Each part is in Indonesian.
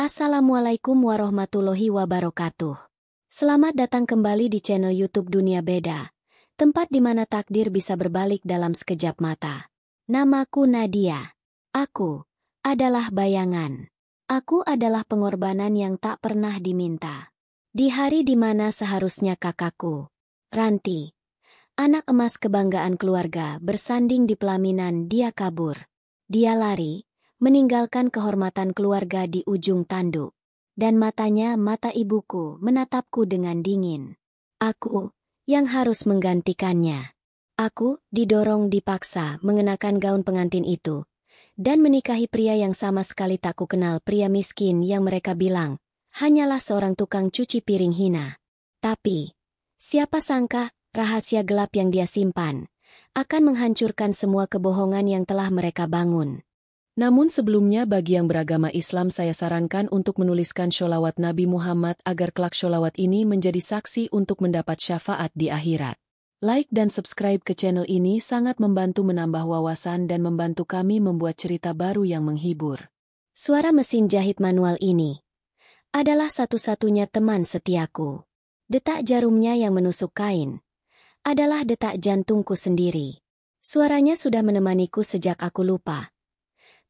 Assalamualaikum warahmatullahi wabarakatuh. Selamat datang kembali di channel YouTube Dunia Beda, tempat di mana takdir bisa berbalik dalam sekejap mata. Namaku Nadia. Aku adalah bayangan. Aku adalah pengorbanan yang tak pernah diminta. Di hari di mana seharusnya kakakku, Ranti, anak emas kebanggaan keluarga, bersanding di pelaminan, dia kabur. Dia lari, meninggalkan kehormatan keluarga di ujung tanduk. Dan matanya, mata ibuku, menatapku dengan dingin. Aku yang harus menggantikannya. Aku didorong dipaksa mengenakan gaun pengantin itu, dan menikahi pria yang sama sekali tak kukenal, pria miskin yang mereka bilang hanyalah seorang tukang cuci piring hina. Tapi, siapa sangka rahasia gelap yang dia simpan akan menghancurkan semua kebohongan yang telah mereka bangun. Namun sebelumnya bagi yang beragama Islam saya sarankan untuk menuliskan sholawat Nabi Muhammad agar kelak sholawat ini menjadi saksi untuk mendapat syafaat di akhirat. Like dan subscribe ke channel ini sangat membantu menambah wawasan dan membantu kami membuat cerita baru yang menghibur. Suara mesin jahit manual ini adalah satu-satunya teman setiaku. Detak jarumnya yang menusuk kain adalah detak jantungku sendiri. Suaranya sudah menemaniku sejak aku lupa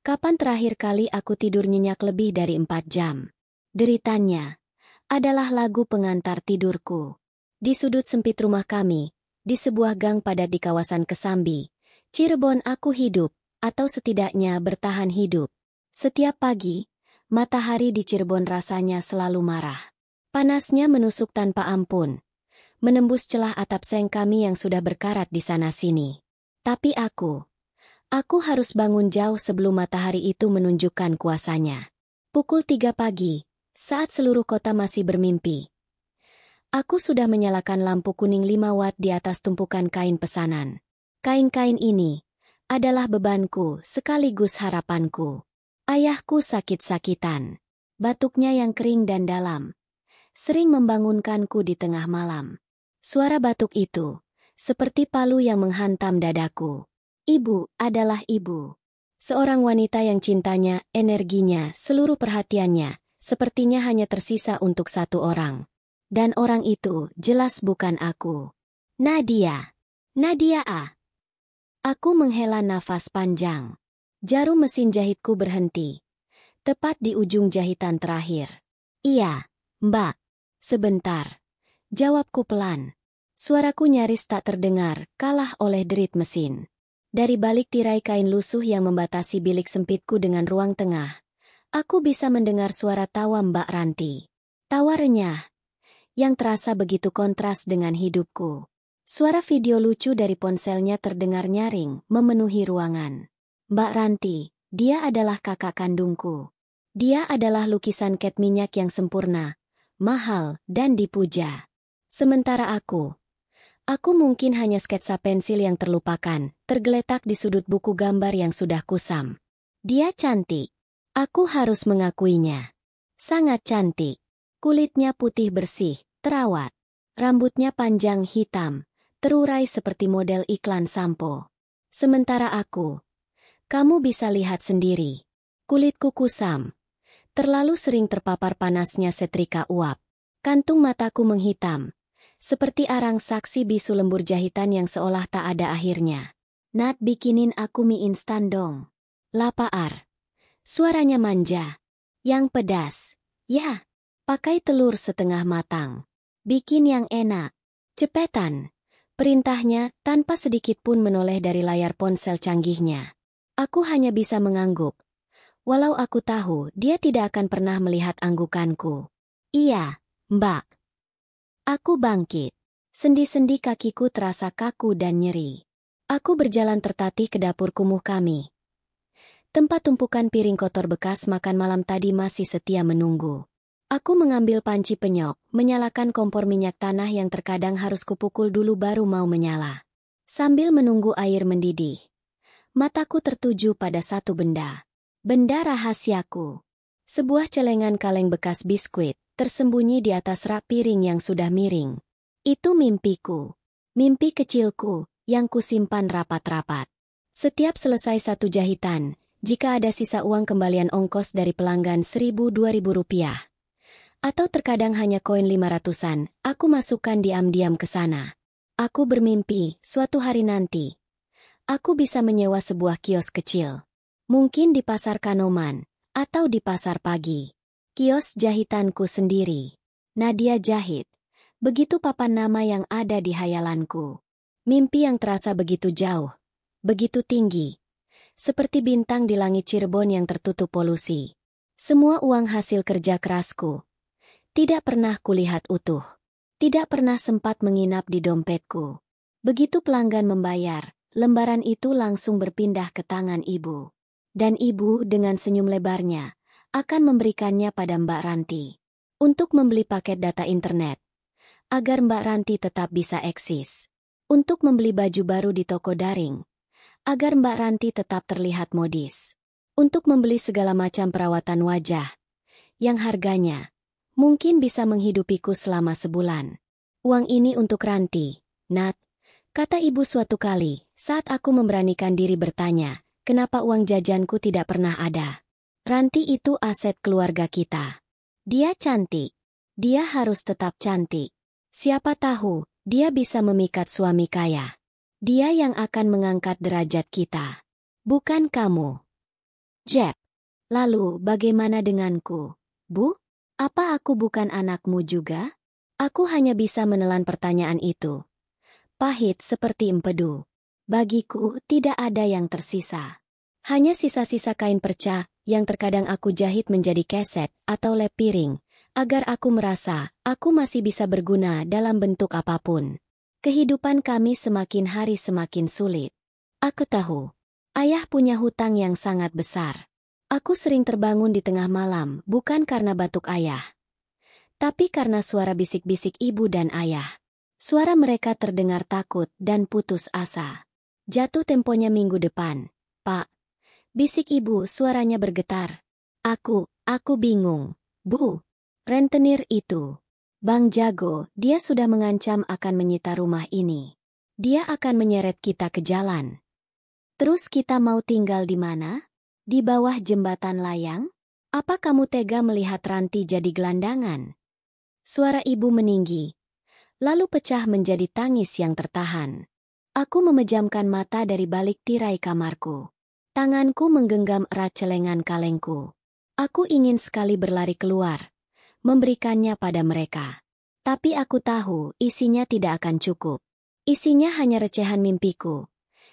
kapan terakhir kali aku tidur nyenyak lebih dari 4 jam. Deritannya adalah lagu pengantar tidurku. Di sudut sempit rumah kami, di sebuah gang padat di kawasan Kesambi, Cirebon, aku hidup, atau setidaknya bertahan hidup. Setiap pagi, matahari di Cirebon rasanya selalu marah. Panasnya menusuk tanpa ampun, menembus celah atap seng kami yang sudah berkarat di sana-sini. Tapi aku harus bangun jauh sebelum matahari itu menunjukkan kuasanya. Pukul 3 pagi, saat seluruh kota masih bermimpi, aku sudah menyalakan lampu kuning 5 watt di atas tumpukan kain pesanan. Kain-kain ini adalah bebanku sekaligus harapanku. Ayahku sakit-sakitan. Batuknya yang kering dan dalam sering membangunkanku di tengah malam. Suara batuk itu seperti palu yang menghantam dadaku. Ibu adalah ibu. Seorang wanita yang cintanya, energinya, seluruh perhatiannya, sepertinya hanya tersisa untuk satu orang. Dan orang itu jelas bukan aku. Nadia. Nadia A. Aku menghela nafas panjang. Jarum mesin jahitku berhenti tepat di ujung jahitan terakhir. Iya, Mbak. Sebentar. Jawabku pelan. Suaraku nyaris tak terdengar, kalah oleh derit mesin. Dari balik tirai kain lusuh yang membatasi bilik sempitku dengan ruang tengah, aku bisa mendengar suara tawa Mbak Ranti. Tawa renyah, yang terasa begitu kontras dengan hidupku. Suara video lucu dari ponselnya terdengar nyaring, memenuhi ruangan. Mbak Ranti, dia adalah kakak kandungku. Dia adalah lukisan cat minyak yang sempurna, mahal, dan dipuja. Sementara aku mungkin hanya sketsa pensil yang terlupakan, tergeletak di sudut buku gambar yang sudah kusam. Dia cantik. Aku harus mengakuinya. Sangat cantik. Kulitnya putih bersih, terawat. Rambutnya panjang hitam, terurai seperti model iklan sampo. Sementara kamu bisa lihat sendiri. Kulitku kusam. Terlalu sering terpapar panasnya setrika uap. Kantung mataku menghitam, seperti arang saksi bisu lembur jahitan yang seolah tak ada akhirnya. Nat, bikinin aku mie instan dong. Lapar. Suaranya manja. Yang pedas. Ya, pakai telur setengah matang. Bikin yang enak. Cepetan. Perintahnya tanpa sedikit pun menoleh dari layar ponsel canggihnya. Aku hanya bisa mengangguk. Walau aku tahu dia tidak akan pernah melihat anggukanku. Iya, Mbak. Aku bangkit. Sendi-sendi kakiku terasa kaku dan nyeri. Aku berjalan tertatih ke dapur kumuh kami. Tempat tumpukan piring kotor bekas makan malam tadi masih setia menunggu. Aku mengambil panci penyok, menyalakan kompor minyak tanah yang terkadang harus kupukul dulu baru mau menyala. Sambil menunggu air mendidih, mataku tertuju pada satu benda. Benda rahasiaku. Sebuah celengan kaleng bekas biskuit, tersembunyi di atas rak piring yang sudah miring. Itu mimpiku. Mimpi kecilku, yang kusimpan rapat-rapat. Setiap selesai satu jahitan, Jika ada sisa uang kembalian ongkos dari pelanggan 1.000-2.000 rupiah, atau terkadang hanya koin 500-an, aku masukkan diam-diam ke sana. Aku bermimpi, suatu hari nanti, aku bisa menyewa sebuah kios kecil. Mungkin di pasar Kanoman, atau di pasar pagi. Kios jahitanku sendiri. Nadia Jahit. Begitu papan nama yang ada di hayalanku. Mimpi yang terasa begitu jauh, begitu tinggi. Seperti bintang di langit Cirebon yang tertutup polusi. Semua uang hasil kerja kerasku. Tidak pernah kulihat utuh. Tidak pernah sempat menginap di dompetku. Begitu pelanggan membayar, lembaran itu langsung berpindah ke tangan ibu. Dan ibu dengan senyum lebarnya, akan memberikannya pada Mbak Ranti. Untuk membeli paket data internet. Agar Mbak Ranti tetap bisa eksis. Untuk membeli baju baru di toko daring. Agar Mbak Ranti tetap terlihat modis. Untuk membeli segala macam perawatan wajah. Yang harganya mungkin bisa menghidupiku selama sebulan. Uang ini untuk Ranti, Nat, kata ibu suatu kali, saat aku memberanikan diri bertanya, kenapa uang jajanku tidak pernah ada. Ranti itu aset keluarga kita. Dia cantik. Dia harus tetap cantik. Siapa tahu, dia bisa memikat suami kaya. Dia yang akan mengangkat derajat kita. Bukan kamu. Jeb. Lalu bagaimana denganku, Bu? Apa aku bukan anakmu juga? Aku hanya bisa menelan pertanyaan itu. Pahit seperti empedu. Bagiku tidak ada yang tersisa. Hanya sisa-sisa kain perca yang terkadang aku jahit menjadi keset atau lep piring, agar aku merasa aku masih bisa berguna dalam bentuk apapun. Kehidupan kami semakin hari semakin sulit. Aku tahu, ayah punya hutang yang sangat besar. Aku sering terbangun di tengah malam bukan karena batuk ayah, tapi karena suara bisik-bisik ibu dan ayah. Suara mereka terdengar takut dan putus asa. Jatuh temponya minggu depan, Pak. Bisik ibu, suaranya bergetar. Aku bingung, Bu. Rentenir itu, Bang Jago, dia sudah mengancam akan menyita rumah ini. Dia akan menyeret kita ke jalan. Terus kita mau tinggal di mana? Di bawah jembatan layang? Apa kamu tega melihat Ranti jadi gelandangan? Suara ibu meninggi, lalu pecah menjadi tangis yang tertahan. Aku memejamkan mata dari balik tirai kamarku. Tanganku menggenggam erat celengan kalengku. Aku ingin sekali berlari keluar, memberikannya pada mereka. Tapi aku tahu isinya tidak akan cukup. Isinya hanya recehan mimpiku.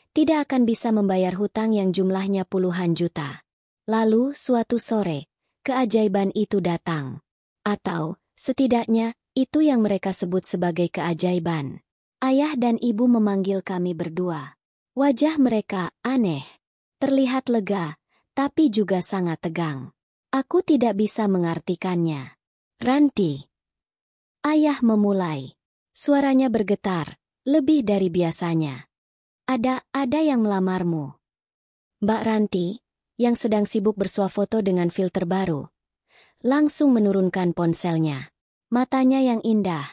Tidak akan bisa membayar hutang yang jumlahnya puluhan juta. Lalu, suatu sore, keajaiban itu datang. Atau, setidaknya, itu yang mereka sebut sebagai keajaiban. Ayah dan ibu memanggil kami berdua. Wajah mereka aneh. Terlihat lega, tapi juga sangat tegang. Aku tidak bisa mengartikannya. Ranti. Ayah memulai. Suaranya bergetar, lebih dari biasanya. Ada yang melamarmu. Mbak Ranti, yang sedang sibuk bersuah foto dengan filter baru, langsung menurunkan ponselnya. Matanya yang indah,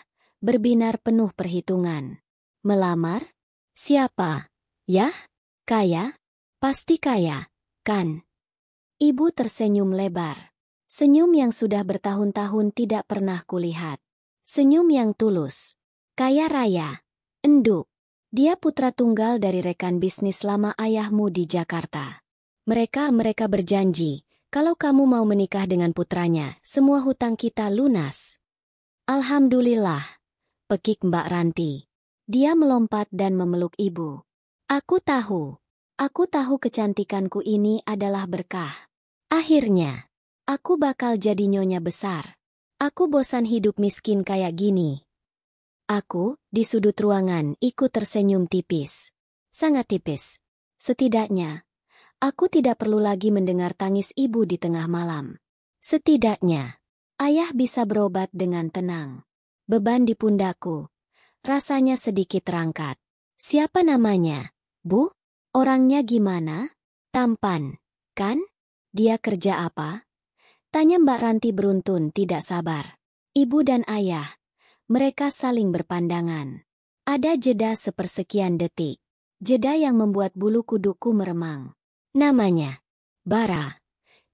berbinar penuh perhitungan. Melamar? Siapa? Yah? Kaya? Pasti kaya, kan? Ibu tersenyum lebar. Senyum yang sudah bertahun-tahun tidak pernah kulihat. Senyum yang tulus. Kaya raya. Enduk. Dia putra tunggal dari rekan bisnis lama ayahmu di Jakarta. Mereka berjanji, kalau kamu mau menikah dengan putranya, semua hutang kita lunas. Alhamdulillah, pekik Mbak Ranti. Dia melompat dan memeluk ibu. Aku tahu kecantikanku ini adalah berkah. Akhirnya, aku bakal jadi nyonya besar. Aku bosan hidup miskin kayak gini. Aku, di sudut ruangan, ikut tersenyum tipis. Sangat tipis. Setidaknya, aku tidak perlu lagi mendengar tangis ibu di tengah malam. Setidaknya, ayah bisa berobat dengan tenang. Beban di pundakku, rasanya sedikit terangkat. Siapa namanya, Bu? Orangnya gimana? Tampan, kan? Dia kerja apa? Tanya Mbak Ranti beruntun tidak sabar. Ibu dan ayah, mereka saling berpandangan. Ada jeda sepersekian detik. Jeda yang membuat bulu kuduku meremang. Namanya Bara.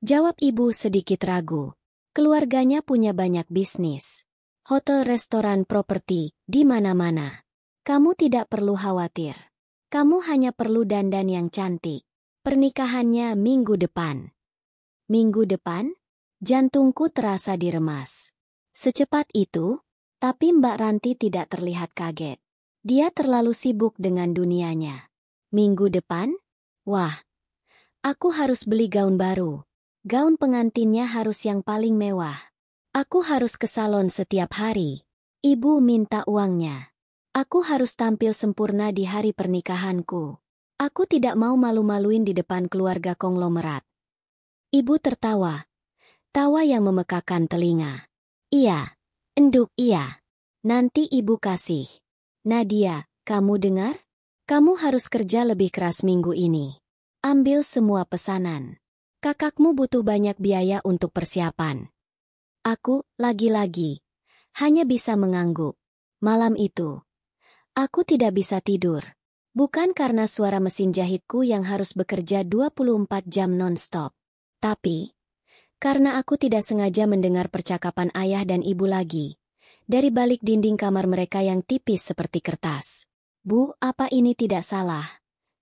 Jawab ibu sedikit ragu. Keluarganya punya banyak bisnis. Hotel, restoran, properti, di mana-mana. Kamu tidak perlu khawatir. Kamu hanya perlu dandan yang cantik. Pernikahannya minggu depan. Minggu depan? Jantungku terasa diremas. Secepat itu, tapi Mbak Ranti tidak terlihat kaget. Dia terlalu sibuk dengan dunianya. Minggu depan? Wah, aku harus beli gaun baru. Gaun pengantinnya harus yang paling mewah. Aku harus ke salon setiap hari. Ibu minta uangnya. Aku harus tampil sempurna di hari pernikahanku. Aku tidak mau malu-maluin di depan keluarga konglomerat. Ibu tertawa. Tawa yang memekakan telinga. Iya, enduk iya. Nanti ibu kasih. Nadia, kamu dengar? Kamu harus kerja lebih keras minggu ini. Ambil semua pesanan. Kakakmu butuh banyak biaya untuk persiapan. Aku, lagi-lagi, hanya bisa mengangguk. Malam itu, aku tidak bisa tidur. Bukan karena suara mesin jahitku yang harus bekerja 24 jam non-stop. Tapi, karena aku tidak sengaja mendengar percakapan ayah dan ibu lagi. Dari balik dinding kamar mereka yang tipis seperti kertas. Bu, apa ini tidak salah?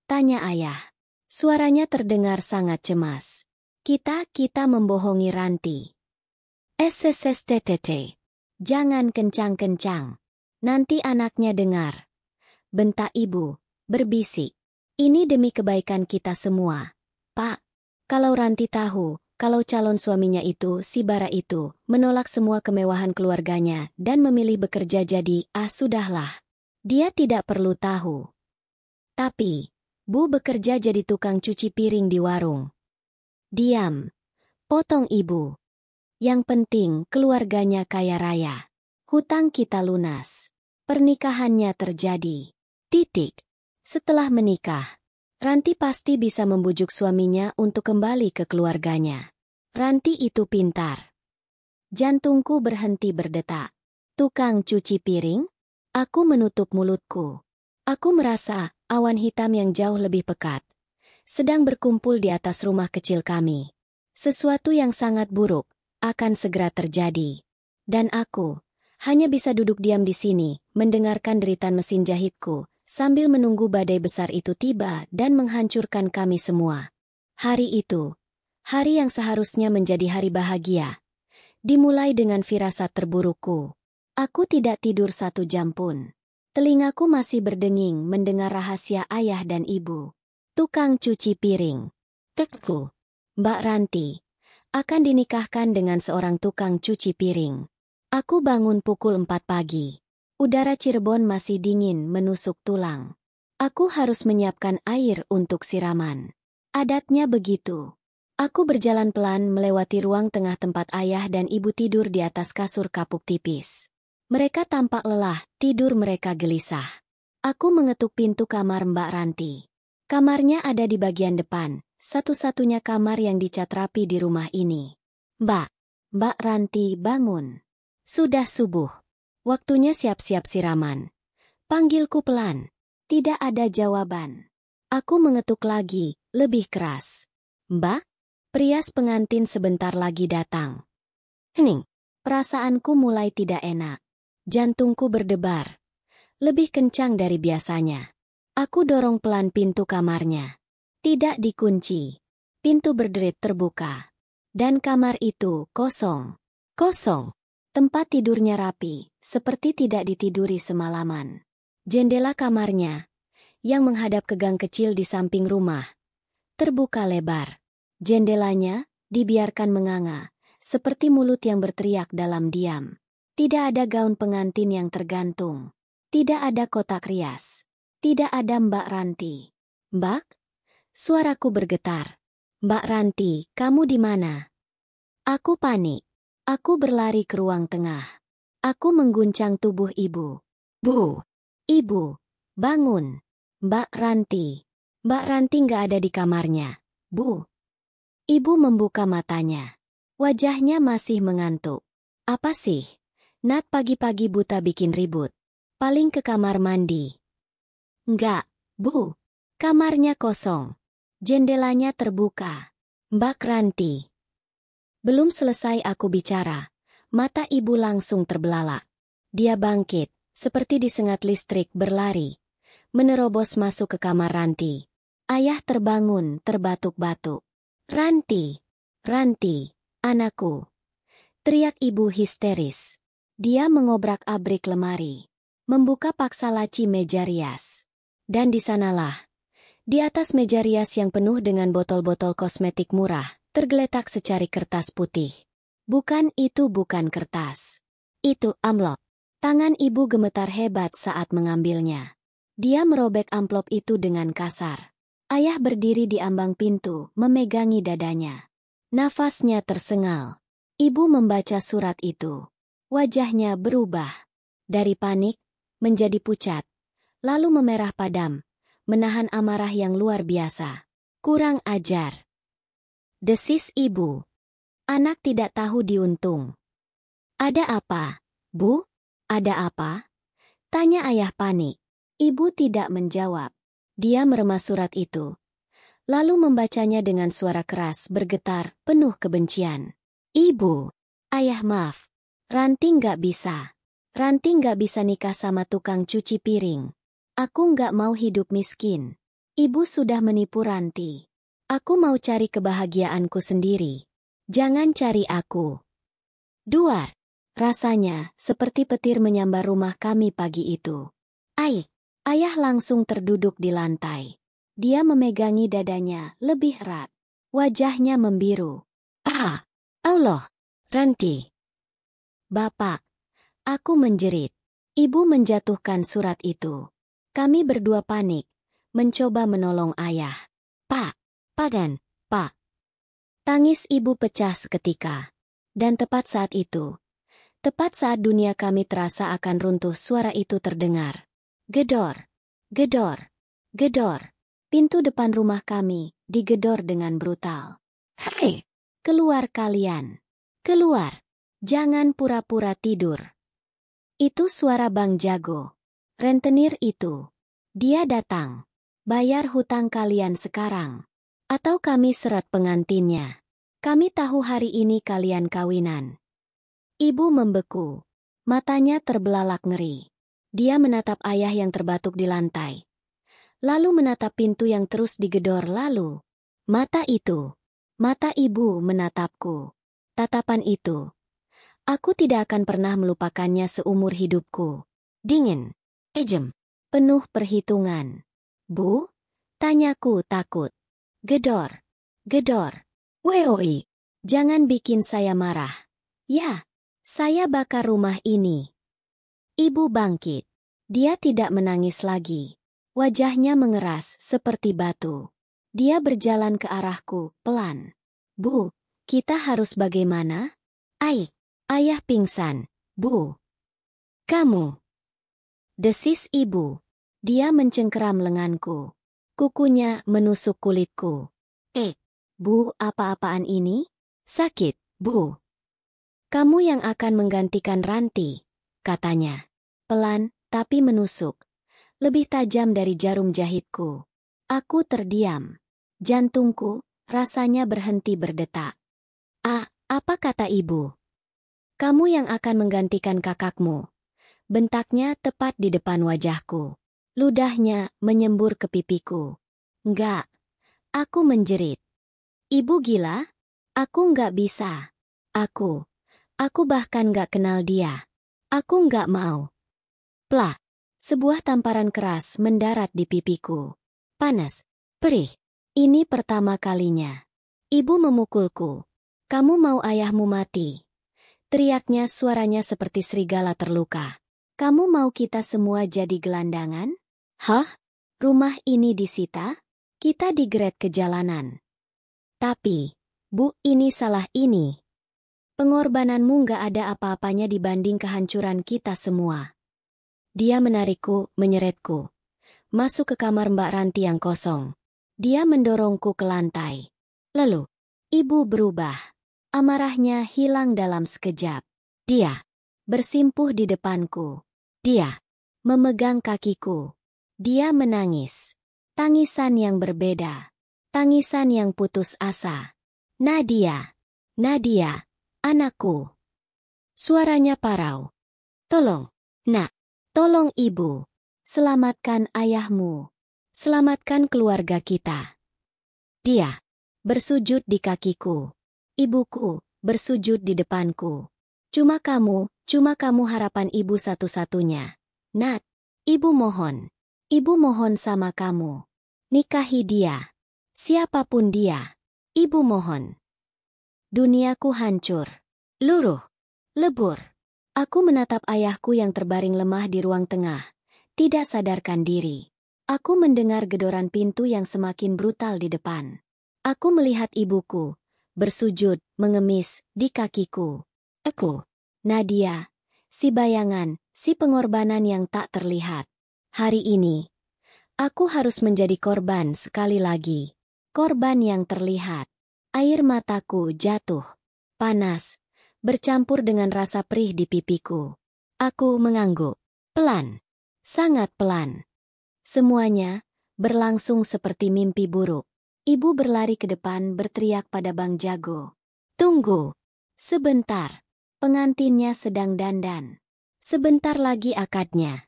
Tanya ayah. Suaranya terdengar sangat cemas. Kita membohongi Ranti. SSSTTT. Jangan kencang-kencang. Nanti anaknya dengar. Bentak ibu, berbisik. Ini demi kebaikan kita semua. Pak, kalau Ranti tahu, kalau calon suaminya itu, si Bara itu, menolak semua kemewahan keluarganya dan memilih bekerja jadi, sudahlah. Dia tidak perlu tahu. Tapi, Bu bekerja jadi tukang cuci piring di warung. Diam. Potong ibu. Yang penting keluarganya kaya raya. Hutang kita lunas. Pernikahannya terjadi. Titik. Setelah menikah, Ranti pasti bisa membujuk suaminya untuk kembali ke keluarganya. Ranti itu pintar. Jantungku berhenti berdetak. Tukang cuci piring? Aku menutup mulutku. Aku merasa awan hitam yang jauh lebih pekat sedang berkumpul di atas rumah kecil kami. Sesuatu yang sangat buruk akan segera terjadi. Dan aku hanya bisa duduk diam di sini, mendengarkan deritan mesin jahitku, sambil menunggu badai besar itu tiba dan menghancurkan kami semua. Hari itu, hari yang seharusnya menjadi hari bahagia, dimulai dengan firasat terburukku. Aku tidak tidur 1 jam pun. Telingaku masih berdenging mendengar rahasia ayah dan ibu. Tukang cuci piring. Kekku, Mbak Ranti, akan dinikahkan dengan seorang tukang cuci piring. Aku bangun pukul 4 pagi. Udara Cirebon masih dingin menusuk tulang. Aku harus menyiapkan air untuk siraman. Adatnya begitu. Aku berjalan pelan melewati ruang tengah tempat ayah dan ibu tidur di atas kasur kapuk tipis. Mereka tampak lelah, tidur mereka gelisah. Aku mengetuk pintu kamar Mbak Ranti. Kamarnya ada di bagian depan, satu-satunya kamar yang dicat rapi di rumah ini. Mbak Ranti bangun. Sudah subuh. Waktunya siap-siap siraman. Panggilku pelan. Tidak ada jawaban. Aku mengetuk lagi, lebih keras. Mbak? Prias pengantin sebentar lagi datang. Hening. Perasaanku mulai tidak enak. Jantungku berdebar. Lebih kencang dari biasanya. Aku dorong pelan pintu kamarnya. Tidak dikunci. Pintu berderit terbuka. Dan kamar itu kosong. Kosong. Tempat tidurnya rapi, seperti tidak ditiduri semalaman. Jendela kamarnya, yang menghadap ke gang kecil di samping rumah, terbuka lebar. Jendelanya dibiarkan menganga, seperti mulut yang berteriak dalam diam. Tidak ada gaun pengantin yang tergantung. Tidak ada kotak rias. Tidak ada Mbak Ranti. Mbak? Suaraku bergetar. Mbak Ranti, kamu di mana? Aku panik. Aku berlari ke ruang tengah. Aku mengguncang tubuh ibu. Bu! Ibu! Bangun! Mbak Ranti! Mbak Ranti nggak ada di kamarnya. Bu! Ibu membuka matanya. Wajahnya masih mengantuk. Apa sih? Nat pagi-pagi buta bikin ribut. Paling ke kamar mandi. Enggak, Bu. Kamarnya kosong. Jendelanya terbuka. Mbak Ranti. Belum selesai aku bicara, mata ibu langsung terbelalak. Dia bangkit, seperti disengat listrik berlari, menerobos masuk ke kamar Ranti. Ayah terbangun, terbatuk-batuk. Ranti, Ranti, anakku. Teriak ibu histeris. Dia mengobrak-abrik lemari, membuka paksa laci meja rias. Dan di sanalah, di atas meja rias yang penuh dengan botol-botol kosmetik murah, tergeletak secari kertas putih. Bukan, itu bukan kertas. Itu amplop. Tangan ibu gemetar hebat saat mengambilnya. Dia merobek amplop itu dengan kasar. Ayah berdiri di ambang pintu, memegangi dadanya. Nafasnya tersengal. Ibu membaca surat itu. Wajahnya berubah. Dari panik, menjadi pucat. Lalu memerah padam, menahan amarah yang luar biasa. Kurang ajar. Desis ibu. Anak tidak tahu diuntung. Ada apa, Bu? Ada apa? Tanya ayah panik. Ibu tidak menjawab. Dia meremas surat itu. Lalu membacanya dengan suara keras bergetar, penuh kebencian. Ibu. Ayah maaf. Ranti nggak bisa. Ranti nggak bisa nikah sama tukang cuci piring. Aku nggak mau hidup miskin. Ibu sudah menipu Ranti. Aku mau cari kebahagiaanku sendiri. Jangan cari aku. Duar. Rasanya seperti petir menyambar rumah kami pagi itu. Ayah langsung terduduk di lantai. Dia memegangi dadanya lebih erat. Wajahnya membiru. Ah, Allah, Ranti. Bapak, aku menjerit. Ibu menjatuhkan surat itu. Kami berdua panik, mencoba menolong ayah. Pak, Pagan, Pak. Tangis ibu pecah seketika. Dan tepat saat itu, tepat saat dunia kami terasa akan runtuh, suara itu terdengar. Gedor, gedor, gedor. Pintu depan rumah kami digedor dengan brutal. Hei, keluar kalian. Keluar. Jangan pura-pura tidur. Itu suara Bang Jago. Rentenir itu. Dia datang. Bayar hutang kalian sekarang. Atau kami seret pengantinnya. Kami tahu hari ini kalian kawinan. Ibu membeku. Matanya terbelalak ngeri. Dia menatap ayah yang terbatuk di lantai. Lalu menatap pintu yang terus digedor lalu. Mata itu. Mata ibu menatapku. Tatapan itu. Aku tidak akan pernah melupakannya seumur hidupku. Dingin. Kejam. Penuh perhitungan. Bu? Tanyaku takut. Gedor. Gedor. Woi. Jangan bikin saya marah. Ya. Saya bakar rumah ini. Ibu bangkit. Dia tidak menangis lagi. Wajahnya mengeras seperti batu. Dia berjalan ke arahku, pelan. Bu, kita harus bagaimana? Ayah pingsan, Bu. Kamu. Desis ibu. Dia mencengkeram lenganku. Kukunya menusuk kulitku. Bu, apa-apaan ini? Sakit, Bu. Kamu yang akan menggantikan Ranti, katanya. Pelan, tapi menusuk. Lebih tajam dari jarum jahitku. Aku terdiam. Jantungku, rasanya berhenti berdetak. Apa kata ibu? Kamu yang akan menggantikan kakakmu. Bentaknya tepat di depan wajahku. Ludahnya menyembur ke pipiku. Enggak. Aku menjerit. Ibu gila? Aku enggak bisa. Aku bahkan enggak kenal dia. Aku enggak mau. Plak. Sebuah tamparan keras mendarat di pipiku. Panas. Perih. Ini pertama kalinya. Ibu memukulku. Kamu mau ayahmu mati? Teriaknya, suaranya seperti serigala terluka. Kamu mau kita semua jadi gelandangan? Hah? Rumah ini disita? Kita digeret ke jalanan. Tapi, Bu, ini salah ini. Pengorbananmu nggak ada apa-apanya dibanding kehancuran kita semua. Dia menarikku, menyeretku. Masuk ke kamar Mbak Ranti yang kosong. Dia mendorongku ke lantai. Lalu, ibu berubah. Amarahnya hilang dalam sekejap. Dia bersimpuh di depanku. Dia memegang kakiku. Dia menangis. Tangisan yang berbeda. Tangisan yang putus asa. Nadia. Nadia, anakku. Suaranya parau. Tolong, nak. Tolong ibu. Selamatkan ayahmu. Selamatkan keluarga kita. Dia bersujud di kakiku. Ibuku bersujud di depanku. Cuma kamu harapan ibu satu-satunya. Nat, ibu mohon sama kamu. Nikahi dia. Siapapun dia. Ibu mohon. Duniaku hancur. Luruh. Lebur. Aku menatap ayahku yang terbaring lemah di ruang tengah. Tidak sadarkan diri. Aku mendengar gedoran pintu yang semakin brutal di depan. Aku melihat ibuku. Bersujud, mengemis, di kakiku. Aku. Nadia. Si bayangan, si pengorbanan yang tak terlihat. Hari ini. Aku harus menjadi korban sekali lagi. Korban yang terlihat. Air mataku jatuh. Panas. Bercampur dengan rasa perih di pipiku. Aku mengangguk. Pelan. Sangat pelan. Semuanya berlangsung seperti mimpi buruk. Ibu berlari ke depan berteriak pada Bang Jago. Tunggu. Sebentar. Pengantinnya sedang dandan. Sebentar lagi akadnya.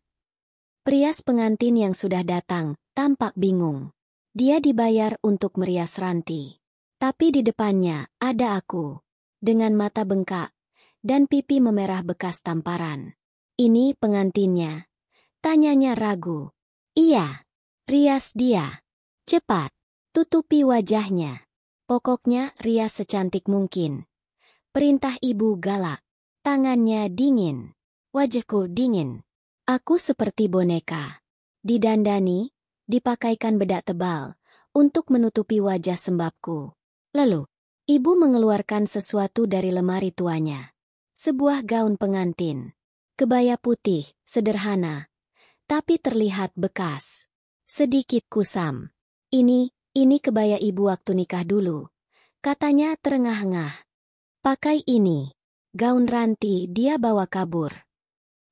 Perias pengantin yang sudah datang tampak bingung. Dia dibayar untuk merias ranti. Tapi di depannya ada aku. Dengan mata bengkak dan pipi memerah bekas tamparan. Ini pengantinnya. Tanyanya ragu. Iya. Rias dia. Cepat. Tutupi wajahnya. Pokoknya rias secantik mungkin. Perintah ibu galak. Tangannya dingin. Wajahku dingin. Aku seperti boneka. Didandani, dipakaikan bedak tebal untuk menutupi wajah sembabku. Lalu, ibu mengeluarkan sesuatu dari lemari tuanya. Sebuah gaun pengantin. Kebaya putih, sederhana. Tapi terlihat bekas. Sedikit kusam. Ini kebaya ibu waktu nikah dulu. Katanya terengah-engah. Pakai ini. Gaun ranti dia bawa kabur.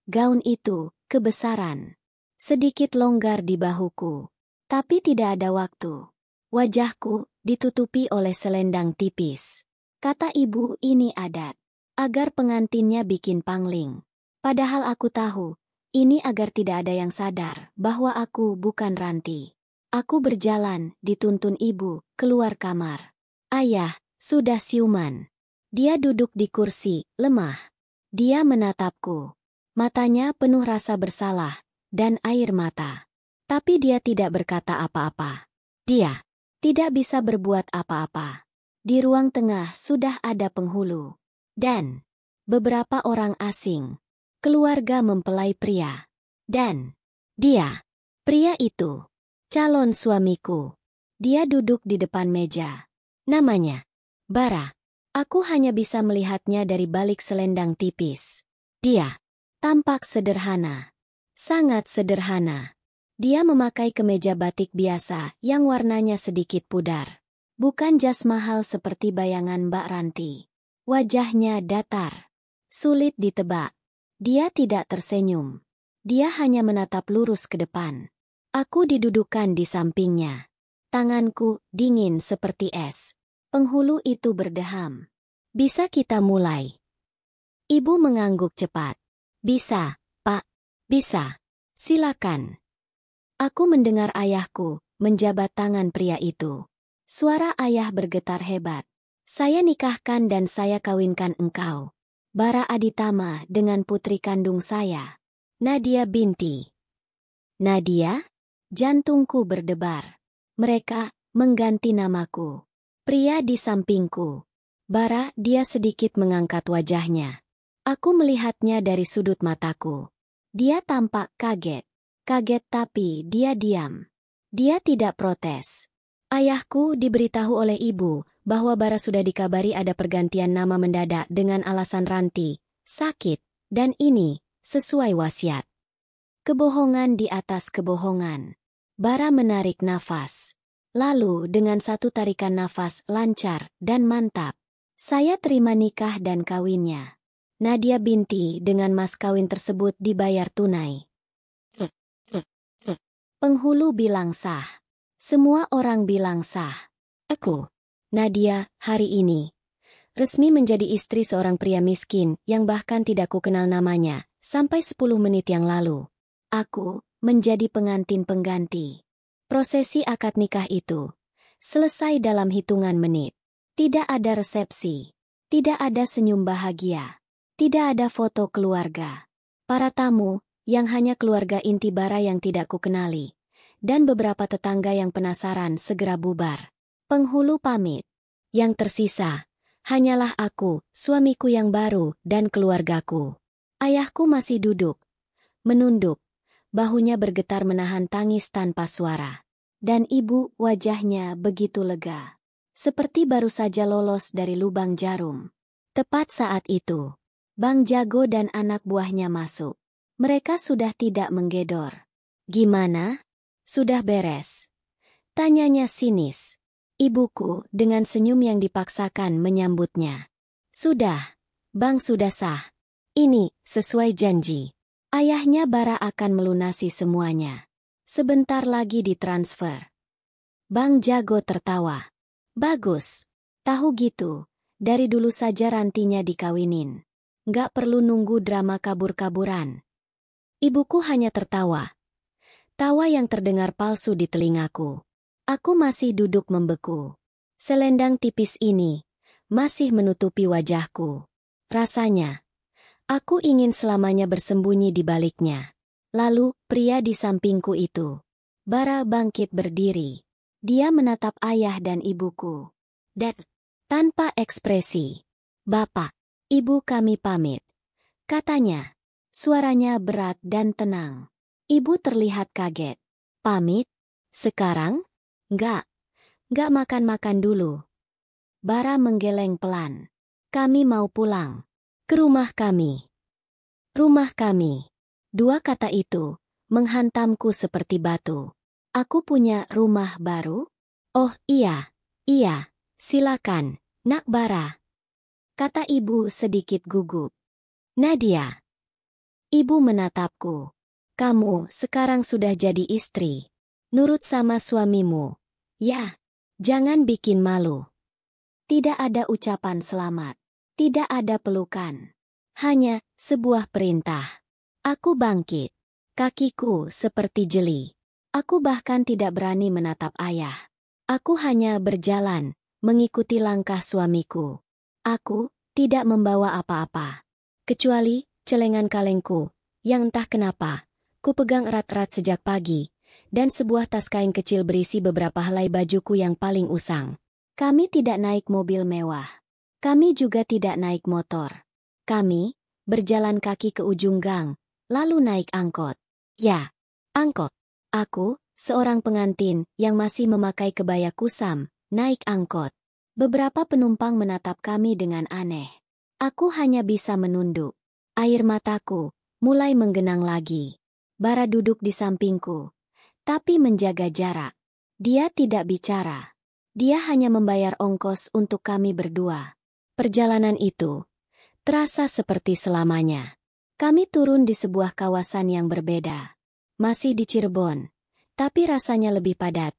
Gaun itu, kebesaran. Sedikit longgar di bahuku. Tapi tidak ada waktu. Wajahku ditutupi oleh selendang tipis. Kata ibu ini adat. Agar pengantinnya bikin pangling. Padahal aku tahu, ini agar tidak ada yang sadar bahwa aku bukan ranti. Aku berjalan, dituntun ibu, keluar kamar. Ayah, sudah siuman. Dia duduk di kursi, lemah. Dia menatapku. Matanya penuh rasa bersalah, dan air mata. Tapi dia tidak berkata apa-apa. Dia tidak bisa berbuat apa-apa. Di ruang tengah sudah ada penghulu. Dan beberapa orang asing. Keluarga mempelai pria. Dan dia, pria itu, calon suamiku. Dia duduk di depan meja. Namanya Bara. Aku hanya bisa melihatnya dari balik selendang tipis. Dia tampak sederhana. Sangat sederhana. Dia memakai kemeja batik biasa yang warnanya sedikit pudar. Bukan jas mahal seperti bayangan Mbak Ranti. Wajahnya datar. Sulit ditebak. Dia tidak tersenyum. Dia hanya menatap lurus ke depan. Aku didudukkan di sampingnya. Tanganku dingin seperti es. Penghulu itu berdeham. Bisa kita mulai? Ibu mengangguk cepat. Bisa, Pak. Bisa. Silakan. Aku mendengar ayahku menjabat tangan pria itu. Suara ayah bergetar hebat. Saya nikahkan dan saya kawinkan engkau, Bara Aditama, dengan putri kandung saya, Nadia binti. Nadia? Jantungku berdebar. Mereka mengganti namaku. Pria di sampingku. Bara, dia sedikit mengangkat wajahnya. Aku melihatnya dari sudut mataku. Dia tampak kaget. Kaget tapi dia diam. Dia tidak protes. Ayahku diberitahu oleh ibu bahwa Bara sudah dikabari ada pergantian nama mendadak dengan alasan ranti, sakit, dan ini sesuai wasiat. Kebohongan di atas kebohongan. Bara menarik nafas. Lalu dengan satu tarikan nafas lancar dan mantap, saya terima nikah dan kawinnya. Nadia binti dengan mas kawin tersebut dibayar tunai. Penghulu bilang sah. Semua orang bilang sah. Aku Nadia, hari ini, resmi menjadi istri seorang pria miskin yang bahkan tidak kukenal namanya, sampai 10 menit yang lalu. Aku menjadi pengantin pengganti. Prosesi akad nikah itu selesai dalam hitungan menit. Tidak ada resepsi. Tidak ada senyum bahagia. Tidak ada foto keluarga. Para tamu, yang hanya keluarga inti Bara yang tidak kukenali, dan beberapa tetangga yang penasaran segera bubar. Penghulu pamit. Yang tersisa hanyalah aku, suamiku yang baru, dan keluargaku. Ayahku masih duduk, menunduk, bahunya bergetar menahan tangis tanpa suara. Dan ibu, wajahnya begitu lega, seperti baru saja lolos dari lubang jarum. Tepat saat itu, Bang Jago dan anak buahnya masuk. Mereka sudah tidak menggedor. "Gimana? Sudah beres?" tanyanya sinis. Ibuku dengan senyum yang dipaksakan menyambutnya. "Sudah, Bang, sudah sah. Ini sesuai janji. Ayahnya Bara akan melunasi semuanya. Sebentar lagi ditransfer." Bang Jago tertawa. "Bagus. Tahu gitu, dari dulu saja rantinya dikawinin. Nggak perlu nunggu drama kabur-kaburan." Ibuku hanya tertawa. Tawa yang terdengar palsu di telingaku. Aku masih duduk membeku. Selendang tipis ini masih menutupi wajahku. Rasanya, aku ingin selamanya bersembunyi di baliknya. Lalu, pria di sampingku itu, Bara, bangkit berdiri. Dia menatap ayah dan ibuku. Dan, tanpa ekspresi, "Bapak, Ibu, kami pamit," katanya. Suaranya berat dan tenang. Ibu terlihat kaget. "Pamit? Sekarang?" Enggak makan-makan dulu." Bara menggeleng pelan. "Kami mau pulang. Ke rumah kami." Rumah kami. Dua kata itu menghantamku seperti batu. Aku punya rumah baru? "Oh iya, silakan, Nak Bara," kata ibu sedikit gugup. "Nadia." Ibu menatapku. "Kamu sekarang sudah jadi istri. Nurut sama suamimu. Ya, jangan bikin malu." Tidak ada ucapan selamat. Tidak ada pelukan. Hanya sebuah perintah. Aku bangkit. Kakiku seperti jeli. Aku bahkan tidak berani menatap ayah. Aku hanya berjalan, mengikuti langkah suamiku. Aku tidak membawa apa-apa, kecuali celengan kalengku, yang entah kenapa ku pegang erat-erat sejak pagi, dan sebuah tas kain kecil berisi beberapa helai bajuku yang paling usang. Kami tidak naik mobil mewah. Kami juga tidak naik motor. Kami berjalan kaki ke ujung gang, lalu naik angkot. Ya, angkot. Aku, seorang pengantin yang masih memakai kebaya kusam, naik angkot. Beberapa penumpang menatap kami dengan aneh. Aku hanya bisa menunduk. Air mataku mulai menggenang lagi. Bara duduk di sampingku, tapi menjaga jarak. Dia tidak bicara. Dia hanya membayar ongkos untuk kami berdua. Perjalanan itu terasa seperti selamanya. Kami turun di sebuah kawasan yang berbeda. Masih di Cirebon, tapi rasanya lebih padat.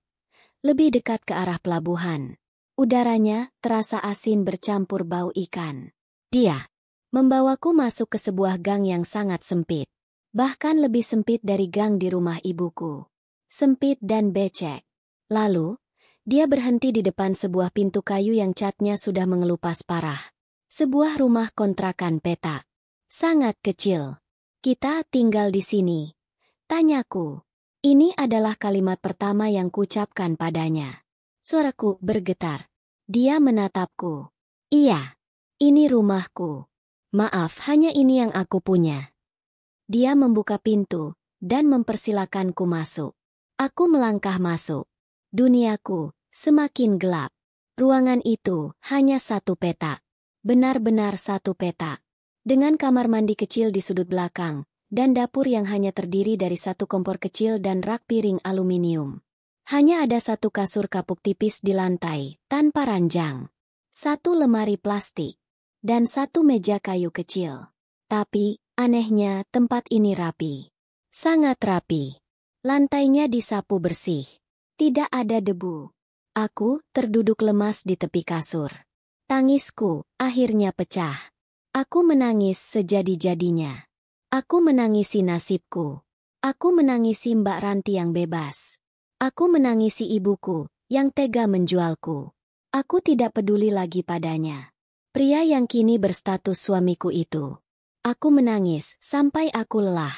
Lebih dekat ke arah pelabuhan. Udaranya terasa asin bercampur bau ikan. Dia membawaku masuk ke sebuah gang yang sangat sempit. Bahkan lebih sempit dari gang di rumah ibuku. Sempit dan becek. Lalu, dia berhenti di depan sebuah pintu kayu yang catnya sudah mengelupas parah. Sebuah rumah kontrakan petak. Sangat kecil. "Kita tinggal di sini?" tanyaku. Ini adalah kalimat pertama yang kucapkan padanya. Suaraku bergetar. Dia menatapku. "Iya, ini rumahku. Maaf, hanya ini yang aku punya." Dia membuka pintu dan mempersilakanku masuk. Aku melangkah masuk. Duniaku semakin gelap. Ruangan itu hanya satu petak. Benar-benar satu petak. Dengan kamar mandi kecil di sudut belakang, dan dapur yang hanya terdiri dari satu kompor kecil dan rak piring aluminium. Hanya ada satu kasur kapuk tipis di lantai, tanpa ranjang. Satu lemari plastik. Dan satu meja kayu kecil. Tapi, anehnya, tempat ini rapi. Sangat rapi. Lantainya disapu bersih. Tidak ada debu. Aku terduduk lemas di tepi kasur. Tangisku akhirnya pecah. Aku menangis sejadi-jadinya. Aku menangisi nasibku. Aku menangisi Mbak Ranti yang bebas. Aku menangisi ibuku yang tega menjualku. Aku tidak peduli lagi padanya. Pria yang kini berstatus suamiku itu. Aku menangis sampai aku lelah.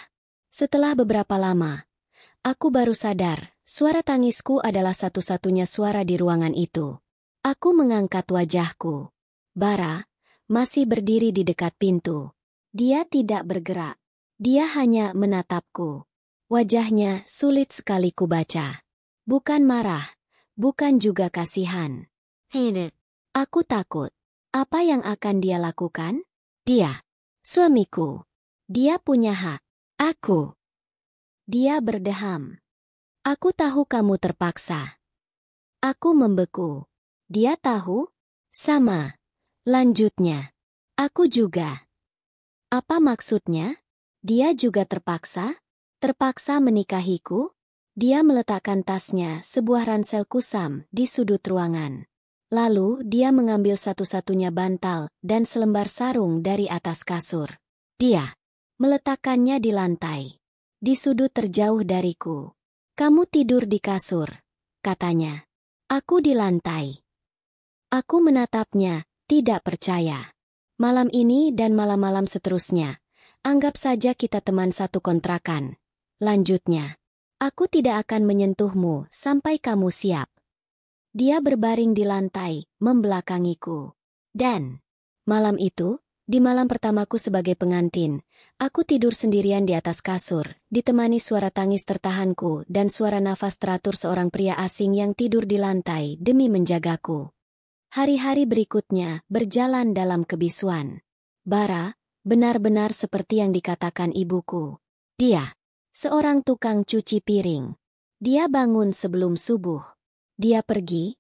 Setelah beberapa lama, aku baru sadar, suara tangisku adalah satu-satunya suara di ruangan itu. Aku mengangkat wajahku. Bara masih berdiri di dekat pintu. Dia tidak bergerak. Dia hanya menatapku. Wajahnya sulit sekali kubaca. Bukan marah, bukan juga kasihan. Aku takut. Apa yang akan dia lakukan? Dia, suamiku. Dia punya hak. Aku. Dia berdeham. Aku tahu kamu terpaksa. Aku membeku. Dia tahu? Sama. Lanjutnya. Aku juga. Apa maksudnya? Dia juga terpaksa? Terpaksa menikahiku? Dia meletakkan tasnya, sebuah ransel kusam, di sudut ruangan. Lalu dia mengambil satu-satunya bantal dan selembar sarung dari atas kasur. Dia meletakkannya di lantai. Di sudut terjauh dariku. Kamu tidur di kasur, katanya. Aku di lantai. Aku menatapnya, tidak percaya. Malam ini dan malam-malam seterusnya, anggap saja kita teman satu kontrakan. Lanjutnya, aku tidak akan menyentuhmu sampai kamu siap. Dia berbaring di lantai, membelakangiku. Dan malam itu, di malam pertamaku sebagai pengantin, aku tidur sendirian di atas kasur, ditemani suara tangis tertahanku dan suara nafas teratur seorang pria asing yang tidur di lantai demi menjagaku. Hari-hari berikutnya berjalan dalam kebisuan. Bara benar-benar seperti yang dikatakan ibuku. Dia seorang tukang cuci piring. Dia bangun sebelum subuh. Dia pergi,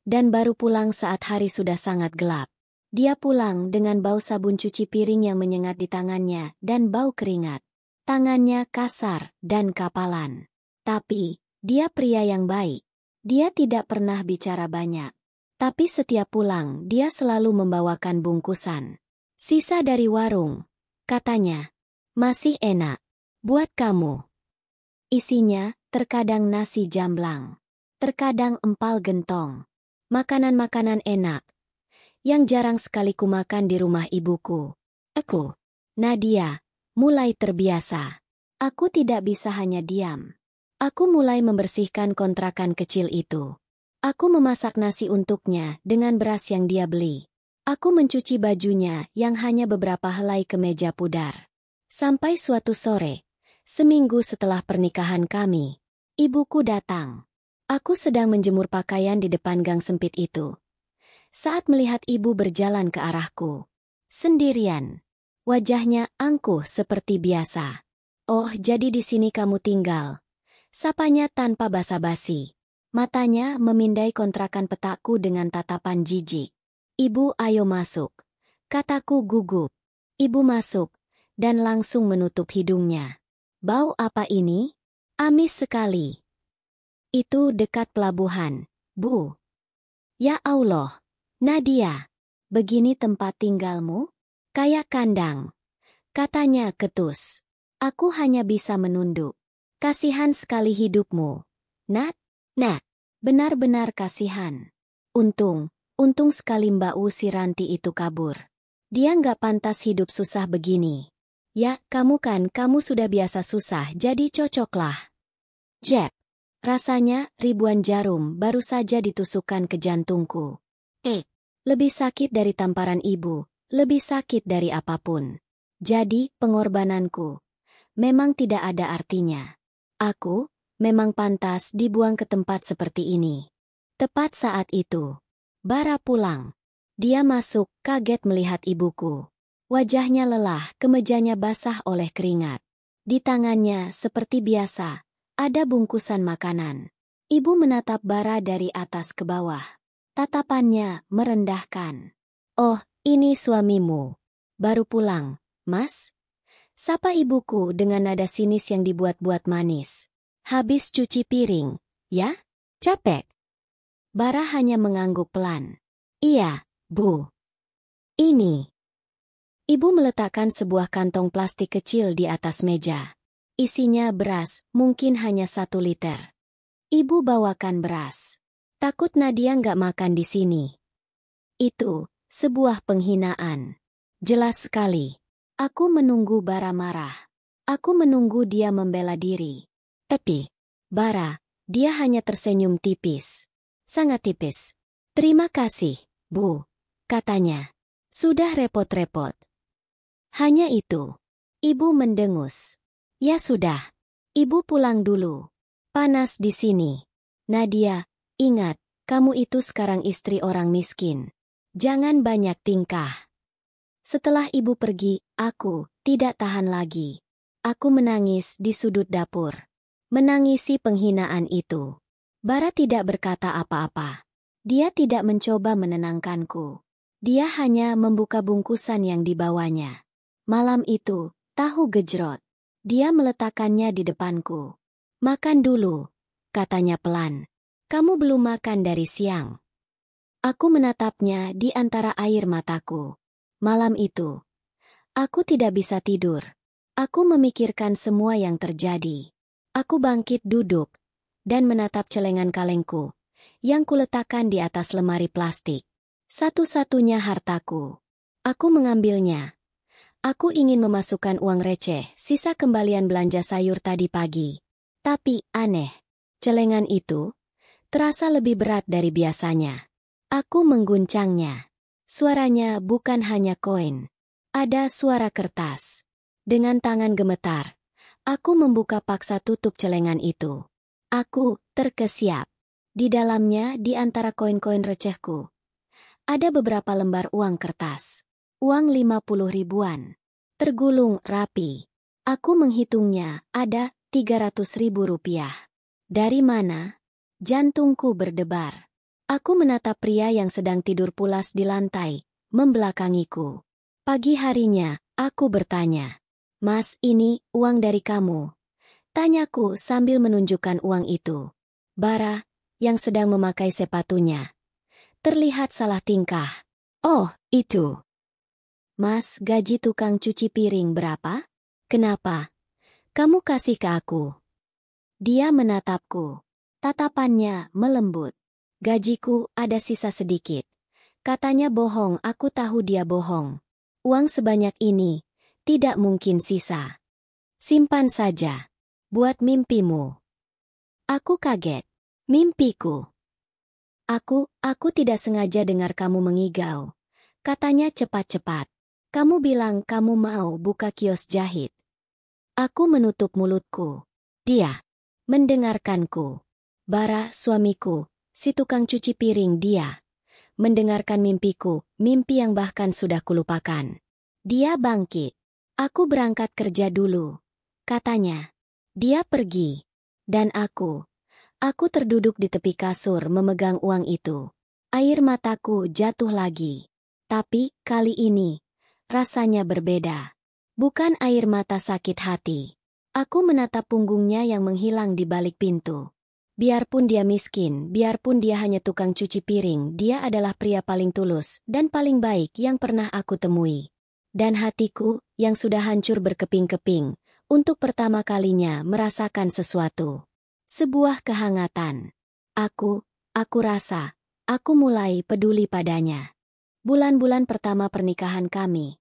dan baru pulang saat hari sudah sangat gelap. Dia pulang dengan bau sabun cuci piring yang menyengat di tangannya dan bau keringat. Tangannya kasar dan kapalan. Tapi, dia pria yang baik. Dia tidak pernah bicara banyak. Tapi setiap pulang, dia selalu membawakan bungkusan. Sisa dari warung, katanya. Masih enak. Buat kamu. Isinya, terkadang nasi jamblang. Terkadang empal gentong. Makanan-makanan enak. Yang jarang sekali kumakan di rumah ibuku. Aku, Nadia, mulai terbiasa. Aku tidak bisa hanya diam. Aku mulai membersihkan kontrakan kecil itu. Aku memasak nasi untuknya dengan beras yang dia beli. Aku mencuci bajunya yang hanya beberapa helai kemeja pudar. Sampai suatu sore, seminggu setelah pernikahan kami, ibuku datang. Aku sedang menjemur pakaian di depan gang sempit itu. Saat melihat ibu berjalan ke arahku. Sendirian. Wajahnya angkuh seperti biasa. Oh, jadi di sini kamu tinggal. Sapanya tanpa basa-basi. Matanya memindai kontrakan petakku dengan tatapan jijik. Ibu, ayo masuk. Kataku gugup. Ibu masuk, dan langsung menutup hidungnya. Bau apa ini? Amis sekali. Itu dekat pelabuhan, Bu. Ya Allah, Nadia, begini tempat tinggalmu? Kayak kandang. Katanya ketus. Aku hanya bisa menunduk. Kasihan sekali hidupmu. Nat, benar-benar kasihan. Untung sekali Mbak si Ranti itu kabur. Dia nggak pantas hidup susah begini. Ya, kamu sudah biasa susah, jadi cocoklah. Jeb. Rasanya ribuan jarum baru saja ditusukkan ke jantungku. Lebih sakit dari tamparan ibu, lebih sakit dari apapun. Jadi, pengorbananku memang tidak ada artinya. Aku memang pantas dibuang ke tempat seperti ini. Tepat saat itu, Bara pulang. Dia masuk, kaget melihat ibuku. Wajahnya lelah, kemejanya basah oleh keringat. Di tangannya, seperti biasa, ada bungkusan makanan. Ibu menatap Bara dari atas ke bawah. Tatapannya merendahkan. Oh, ini suamimu. Baru pulang, Mas? Sapa ibuku dengan nada sinis yang dibuat-buat manis. Habis cuci piring, ya? Capek? Bara hanya mengangguk pelan. Iya, Bu. Ini. Ibu meletakkan sebuah kantong plastik kecil di atas meja. Isinya beras, mungkin hanya 1 liter. Ibu bawakan beras. Takut Nadia nggak makan di sini. Itu, sebuah penghinaan. Jelas sekali. Aku menunggu Bara marah. Aku menunggu dia membela diri. Tapi, Bara, dia hanya tersenyum tipis. Sangat tipis. Terima kasih, Bu, katanya. Sudah repot-repot. Hanya itu. Ibu mendengus. Ya sudah. Ibu pulang dulu. Panas di sini. Nadia, ingat, kamu itu sekarang istri orang miskin. Jangan banyak tingkah. Setelah ibu pergi, aku tidak tahan lagi. Aku menangis di sudut dapur. Menangisi penghinaan itu. Bara tidak berkata apa-apa. Dia tidak mencoba menenangkanku. Dia hanya membuka bungkusan yang dibawanya. Malam itu, tahu gejrot. Dia meletakkannya di depanku. Makan dulu, katanya pelan. Kamu belum makan dari siang. Aku menatapnya di antara air mataku. Malam itu, aku tidak bisa tidur. Aku memikirkan semua yang terjadi. Aku bangkit duduk dan menatap celengan kalengku yang kuletakkan di atas lemari plastik. Satu-satunya hartaku. Aku mengambilnya. Aku ingin memasukkan uang receh, sisa kembalian belanja sayur tadi pagi. Tapi, aneh, celengan itu terasa lebih berat dari biasanya. Aku mengguncangnya. Suaranya bukan hanya koin. Ada suara kertas. Dengan tangan gemetar, aku membuka paksa tutup celengan itu. Aku terkesiap. Di dalamnya, di antara koin-koin recehku, ada beberapa lembar uang kertas. Uang 50 ribuan. Tergulung rapi. Aku menghitungnya, ada 300.000 rupiah. Dari mana? Jantungku berdebar. Aku menatap pria yang sedang tidur pulas di lantai, membelakangiku. Pagi harinya, aku bertanya. Mas, ini uang dari kamu. Tanyaku sambil menunjukkan uang itu. Bara, yang sedang memakai sepatunya, terlihat salah tingkah. Oh, itu. Mas, gaji tukang cuci piring berapa? Kenapa? Kamu kasih ke aku. Dia menatapku. Tatapannya melembut. Gajiku ada sisa sedikit. Katanya bohong, aku tahu dia bohong. Uang sebanyak ini tidak mungkin sisa. Simpan saja. Buat mimpimu. Aku kaget. Mimpiku. Aku tidak sengaja dengar kamu mengigau. Katanya cepat-cepat. Kamu bilang kamu mau buka kios jahit. Aku menutup mulutku. Dia mendengarkanku. Bara, suamiku, si tukang cuci piring, dia mendengarkan mimpiku, mimpi yang bahkan sudah kulupakan. Dia bangkit. Aku berangkat kerja dulu, katanya. Dia pergi. Dan aku terduduk di tepi kasur memegang uang itu. Air mataku jatuh lagi. Tapi, kali ini, rasanya berbeda. Bukan air mata sakit hati. Aku menatap punggungnya yang menghilang di balik pintu. Biarpun dia miskin, biarpun dia hanya tukang cuci piring, dia adalah pria paling tulus dan paling baik yang pernah aku temui. Dan hatiku, yang sudah hancur berkeping-keping, untuk pertama kalinya merasakan sesuatu. Sebuah kehangatan. Aku rasa, aku mulai peduli padanya. Bulan-bulan pertama pernikahan kami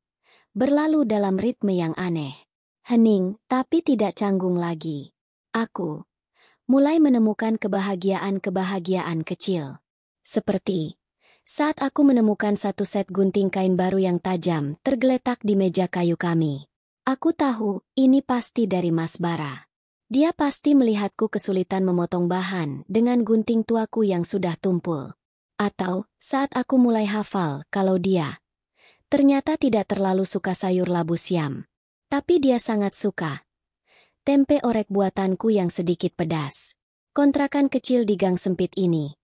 berlalu dalam ritme yang aneh. Hening, tapi tidak canggung lagi. Aku mulai menemukan kebahagiaan-kebahagiaan kecil. Seperti saat aku menemukan satu set gunting kain baru yang tajam tergeletak di meja kayu kami. Aku tahu, ini pasti dari Mas Bara. Dia pasti melihatku kesulitan memotong bahan dengan gunting tuaku yang sudah tumpul. Atau, saat aku mulai hafal kalau dia ternyata tidak terlalu suka sayur labu siam. Tapi dia sangat suka tempe orek buatanku yang sedikit pedas. Kontrakan kecil di gang sempit ini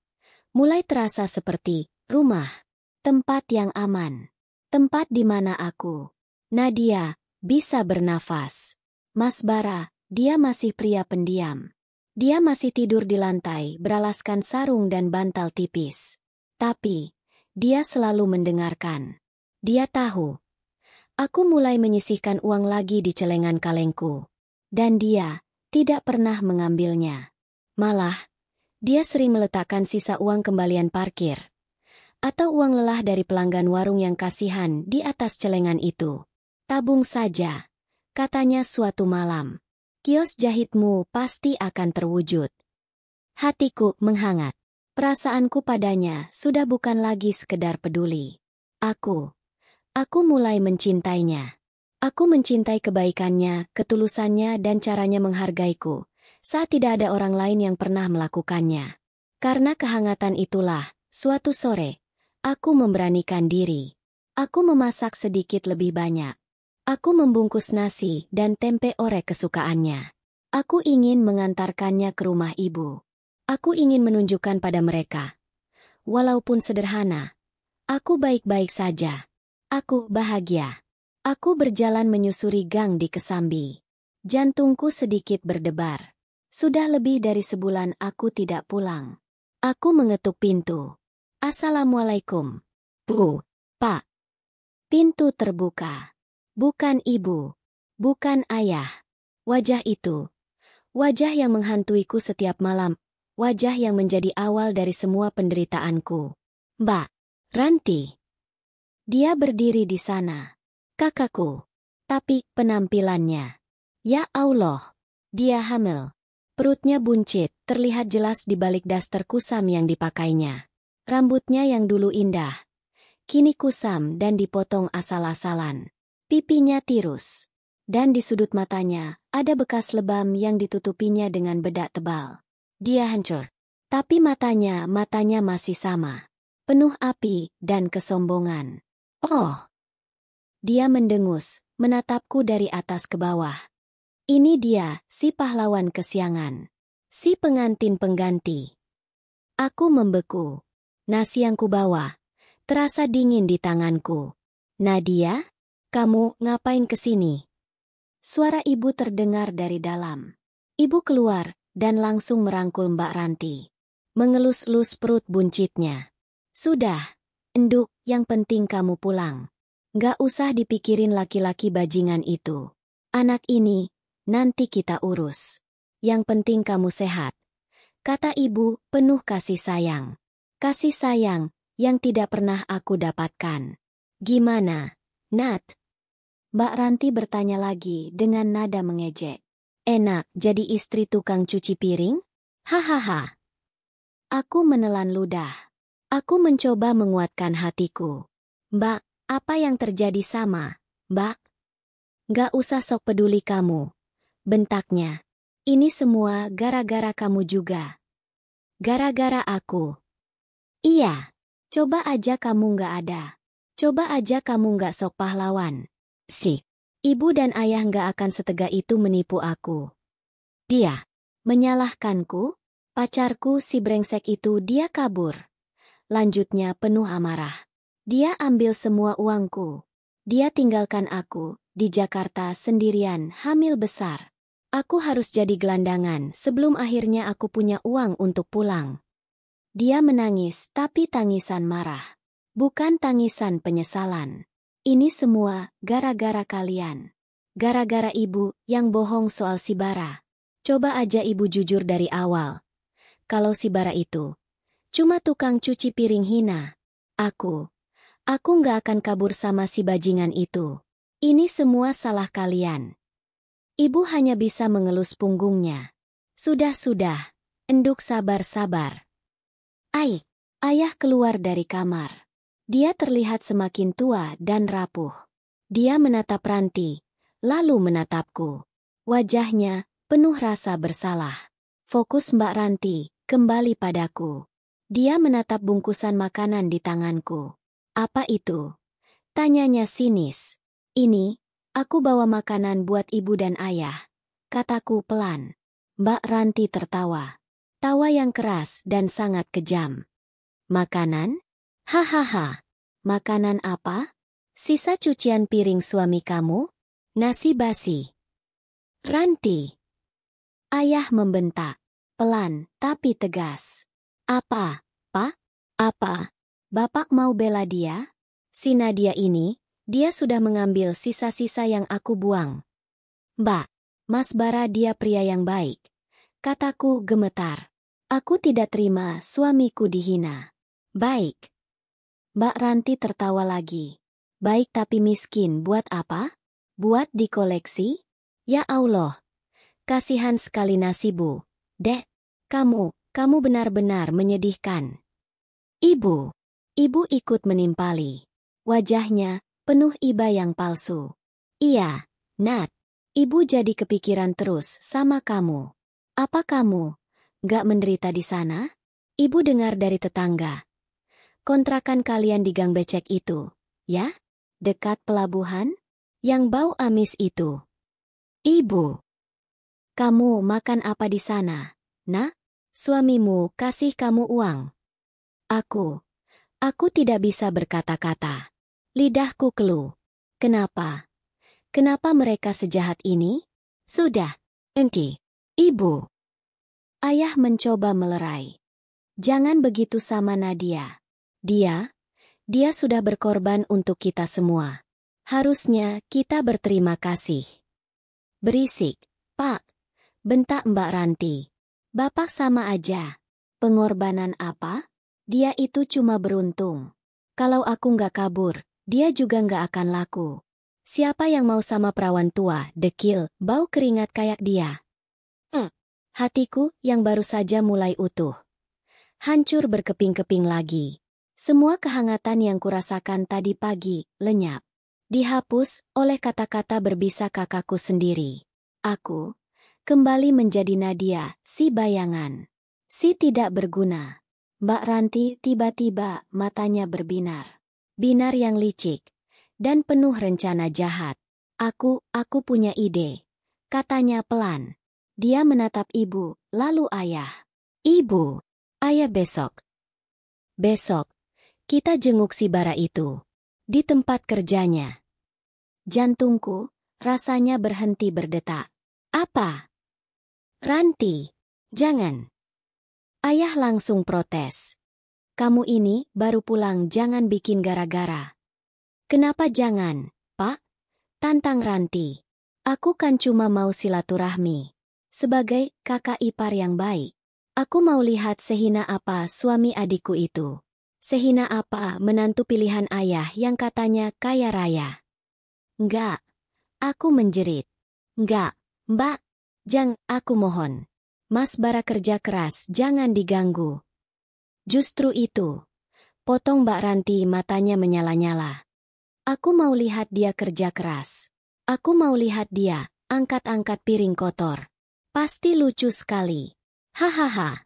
mulai terasa seperti rumah, tempat yang aman, tempat di mana aku, Nadia, bisa bernafas. Mas Bara, dia masih pria pendiam. Dia masih tidur di lantai beralaskan sarung dan bantal tipis. Tapi, dia selalu mendengarkan. Dia tahu. Aku mulai menyisihkan uang lagi di celengan kalengku. Dan dia tidak pernah mengambilnya. Malah, dia sering meletakkan sisa uang kembalian parkir. Atau uang lelah dari pelanggan warung yang kasihan di atas celengan itu. Tabung saja, katanya suatu malam. Kios jahitmu pasti akan terwujud. Hatiku menghangat. Perasaanku padanya sudah bukan lagi sekedar peduli. Aku mulai mencintainya. Aku mencintai kebaikannya, ketulusannya dan caranya menghargaiku, saat tidak ada orang lain yang pernah melakukannya. Karena kehangatan itulah, suatu sore, aku memberanikan diri. Aku memasak sedikit lebih banyak. Aku membungkus nasi dan tempe orek kesukaannya. Aku ingin mengantarkannya ke rumah ibu. Aku ingin menunjukkan pada mereka. Walaupun sederhana, aku baik-baik saja. Aku bahagia. Aku berjalan menyusuri gang di Kesambi. Jantungku sedikit berdebar. Sudah lebih dari sebulan aku tidak pulang. Aku mengetuk pintu. Assalamualaikum. Bu, Pak. Pintu terbuka. Bukan ibu. Bukan ayah. Wajah itu. Wajah yang menghantuiku setiap malam. Wajah yang menjadi awal dari semua penderitaanku. Mbak Ranti. Dia berdiri di sana. Kakakku. Tapi penampilannya. Ya Allah. Dia hamil. Perutnya buncit, terlihat jelas di balik daster kusam yang dipakainya. Rambutnya yang dulu indah. Kini kusam dan dipotong asal-asalan. Pipinya tirus. Dan di sudut matanya, ada bekas lebam yang ditutupinya dengan bedak tebal. Dia hancur. Tapi matanya masih sama. Penuh api dan kesombongan. Oh! Dia mendengus, menatapku dari atas ke bawah. Ini dia, si pahlawan kesiangan. Si pengantin pengganti. Aku membeku. Nasi yang kubawa terasa dingin di tanganku. Nadia? Kamu ngapain kesini? Suara ibu terdengar dari dalam. Ibu keluar dan langsung merangkul Mbak Ranti. Mengelus-elus perut buncitnya. Sudah, enduk, yang penting kamu pulang. Gak usah dipikirin laki-laki bajingan itu. Anak ini, nanti kita urus. Yang penting kamu sehat. Kata ibu penuh kasih sayang. Kasih sayang yang tidak pernah aku dapatkan. Gimana, Nat? Mbak Ranti bertanya lagi dengan nada mengejek. Enak jadi istri tukang cuci piring? Hahaha. Aku menelan ludah. Aku mencoba menguatkan hatiku. Mbak, apa yang terjadi sama, Mbak? Gak usah sok peduli kamu. Bentaknya. Ini semua gara-gara kamu juga. Gara-gara aku. Iya. Coba aja kamu gak ada. Coba aja kamu gak sok pahlawan. Ibu dan ayah gak akan setega itu menipu aku. Dia menyalahkanku, pacarku si brengsek itu dia kabur. Lanjutnya penuh amarah. Dia ambil semua uangku. Dia tinggalkan aku di Jakarta sendirian hamil besar. Aku harus jadi gelandangan sebelum akhirnya aku punya uang untuk pulang. Dia menangis tapi tangisan marah. Bukan tangisan penyesalan. Ini semua gara-gara kalian. Gara-gara ibu yang bohong soal si Bara. Coba aja ibu jujur dari awal. Kalau si Bara itu cuma tukang cuci piring hina. Aku nggak akan kabur sama si bajingan itu. Ini semua salah kalian. Ibu hanya bisa mengelus punggungnya. Sudah, enduk sabar-sabar. Ayah keluar dari kamar. Dia terlihat semakin tua dan rapuh. Dia menatap Ranti, lalu menatapku. Wajahnya penuh rasa bersalah. Fokus Mbak Ranti kembali padaku. Dia menatap bungkusan makanan di tanganku. Apa itu? Tanyanya sinis. Ini, aku bawa makanan buat ibu dan ayah. Kataku pelan. Mbak Ranti tertawa. Tawa yang keras dan sangat kejam. Makanan? Hahaha. Makanan apa? Sisa cucian piring suami kamu? Nasi basi. Ranti. Ayah membentak. pelan tapi tegas. Apa, Pak? Apa? Bapak mau bela dia? Si Nadia ini, dia sudah mengambil sisa-sisa yang aku buang. Mbak, Mas Bara dia pria yang baik. Kataku gemetar. Aku tidak terima suamiku dihina. Baik. Mbak Ranti tertawa lagi. Baik tapi miskin buat apa? Buat dikoleksi? Ya Allah. Kasihan sekali nasibu. Dek, kamu benar-benar menyedihkan. Ibu ikut menimpali. Wajahnya penuh iba yang palsu. Iya, Nat. Ibu jadi kepikiran terus sama kamu. Apa kamu gak menderita di sana? Ibu dengar dari tetangga. Kontrakan kalian di Gang Becek itu, ya? Dekat pelabuhan? Yang bau amis itu. Ibu, kamu makan apa di sana? Nah, suamimu kasih kamu uang. Aku tidak bisa berkata-kata. Lidahku keluh. Kenapa? Kenapa mereka sejahat ini? Sudah, Engki. Ibu. Ayah mencoba melerai. Jangan begitu sama Nadia. Dia sudah berkorban untuk kita semua. Harusnya kita berterima kasih. Berisik, Pak. Bentak Mbak Ranti. Bapak sama aja. Pengorbanan apa? Dia itu cuma beruntung. Kalau aku nggak kabur, dia juga nggak akan laku. Siapa yang mau sama perawan tua, dekil, bau keringat kayak dia? Hatiku yang baru saja mulai utuh. Hancur berkeping-keping lagi. Semua kehangatan yang kurasakan tadi pagi, lenyap. Dihapus oleh kata-kata berbisa kakakku sendiri. Aku kembali menjadi Nadia, si bayangan. Si tidak berguna. Mbak Ranti tiba-tiba matanya berbinar. Binar yang licik. Dan penuh rencana jahat. Aku punya ide. Katanya pelan. Dia menatap ibu, lalu ayah. Ibu, ayah besok. Besok, kita jenguk si Bara itu. Di tempat kerjanya. Jantungku, rasanya berhenti berdetak. Apa? Ranti, jangan. Ayah langsung protes. Kamu ini baru pulang jangan bikin gara-gara. Kenapa jangan, Pak? Tantang Ranti. Aku kan cuma mau silaturahmi. Sebagai kakak ipar yang baik. Aku mau lihat sehina apa suami adikku itu. Sehina apa menantu pilihan ayah yang katanya kaya raya. Enggak. Aku menjerit. Enggak, Mbak. Aku mohon. Mas Bara kerja keras jangan diganggu. Justru itu. Potong Mbak Ranti matanya menyala-nyala. Aku mau lihat dia kerja keras. Aku mau lihat dia angkat-angkat piring kotor. Pasti lucu sekali. Hahaha.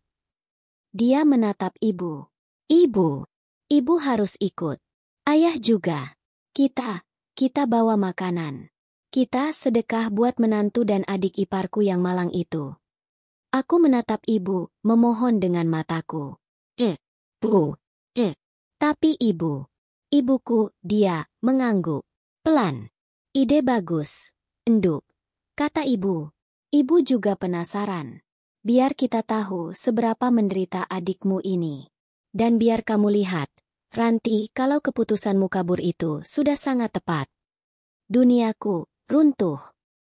Dia menatap ibu. Ibu harus ikut. Ayah juga. Kita bawa makanan. Kita sedekah buat menantu dan adik iparku yang malang itu. Aku menatap ibu, memohon dengan mataku. Bu. Tapi ibuku, dia, mengangguk. Pelan. Ide bagus. Enduk. Kata ibu. Ibu juga penasaran. Biar kita tahu seberapa menderita adikmu ini. Dan biar kamu lihat, Ranti, kalau keputusanmu kabur itu sudah sangat tepat. Duniaku runtuh.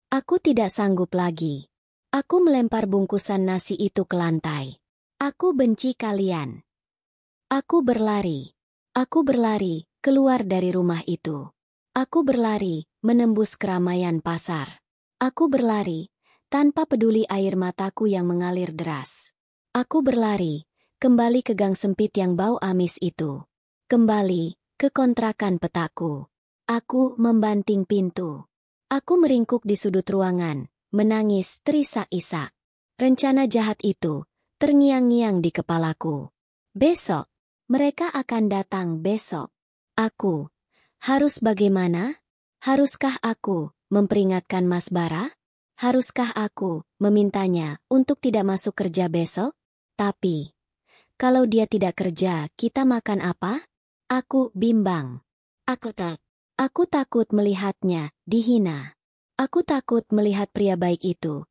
Aku tidak sanggup lagi. Aku melempar bungkusan nasi itu ke lantai. Aku benci kalian. Aku berlari keluar dari rumah itu. Aku berlari menembus keramaian pasar. Aku berlari tanpa peduli air mataku yang mengalir deras. Aku berlari kembali ke gang sempit yang bau amis itu. Kembali ke kontrakan petaku. Aku membanting pintu. Aku meringkuk di sudut ruangan, menangis terisak-isak. Rencana jahat itu terngiang-ngiang di kepalaku. Besok, mereka akan datang besok. Aku harus bagaimana? Haruskah aku memperingatkan Mas Bara? Haruskah aku memintanya untuk tidak masuk kerja besok? Tapi, kalau dia tidak kerja, kita makan apa? Aku bimbang. Aku takut melihatnya dihina. Aku takut melihat pria baik itu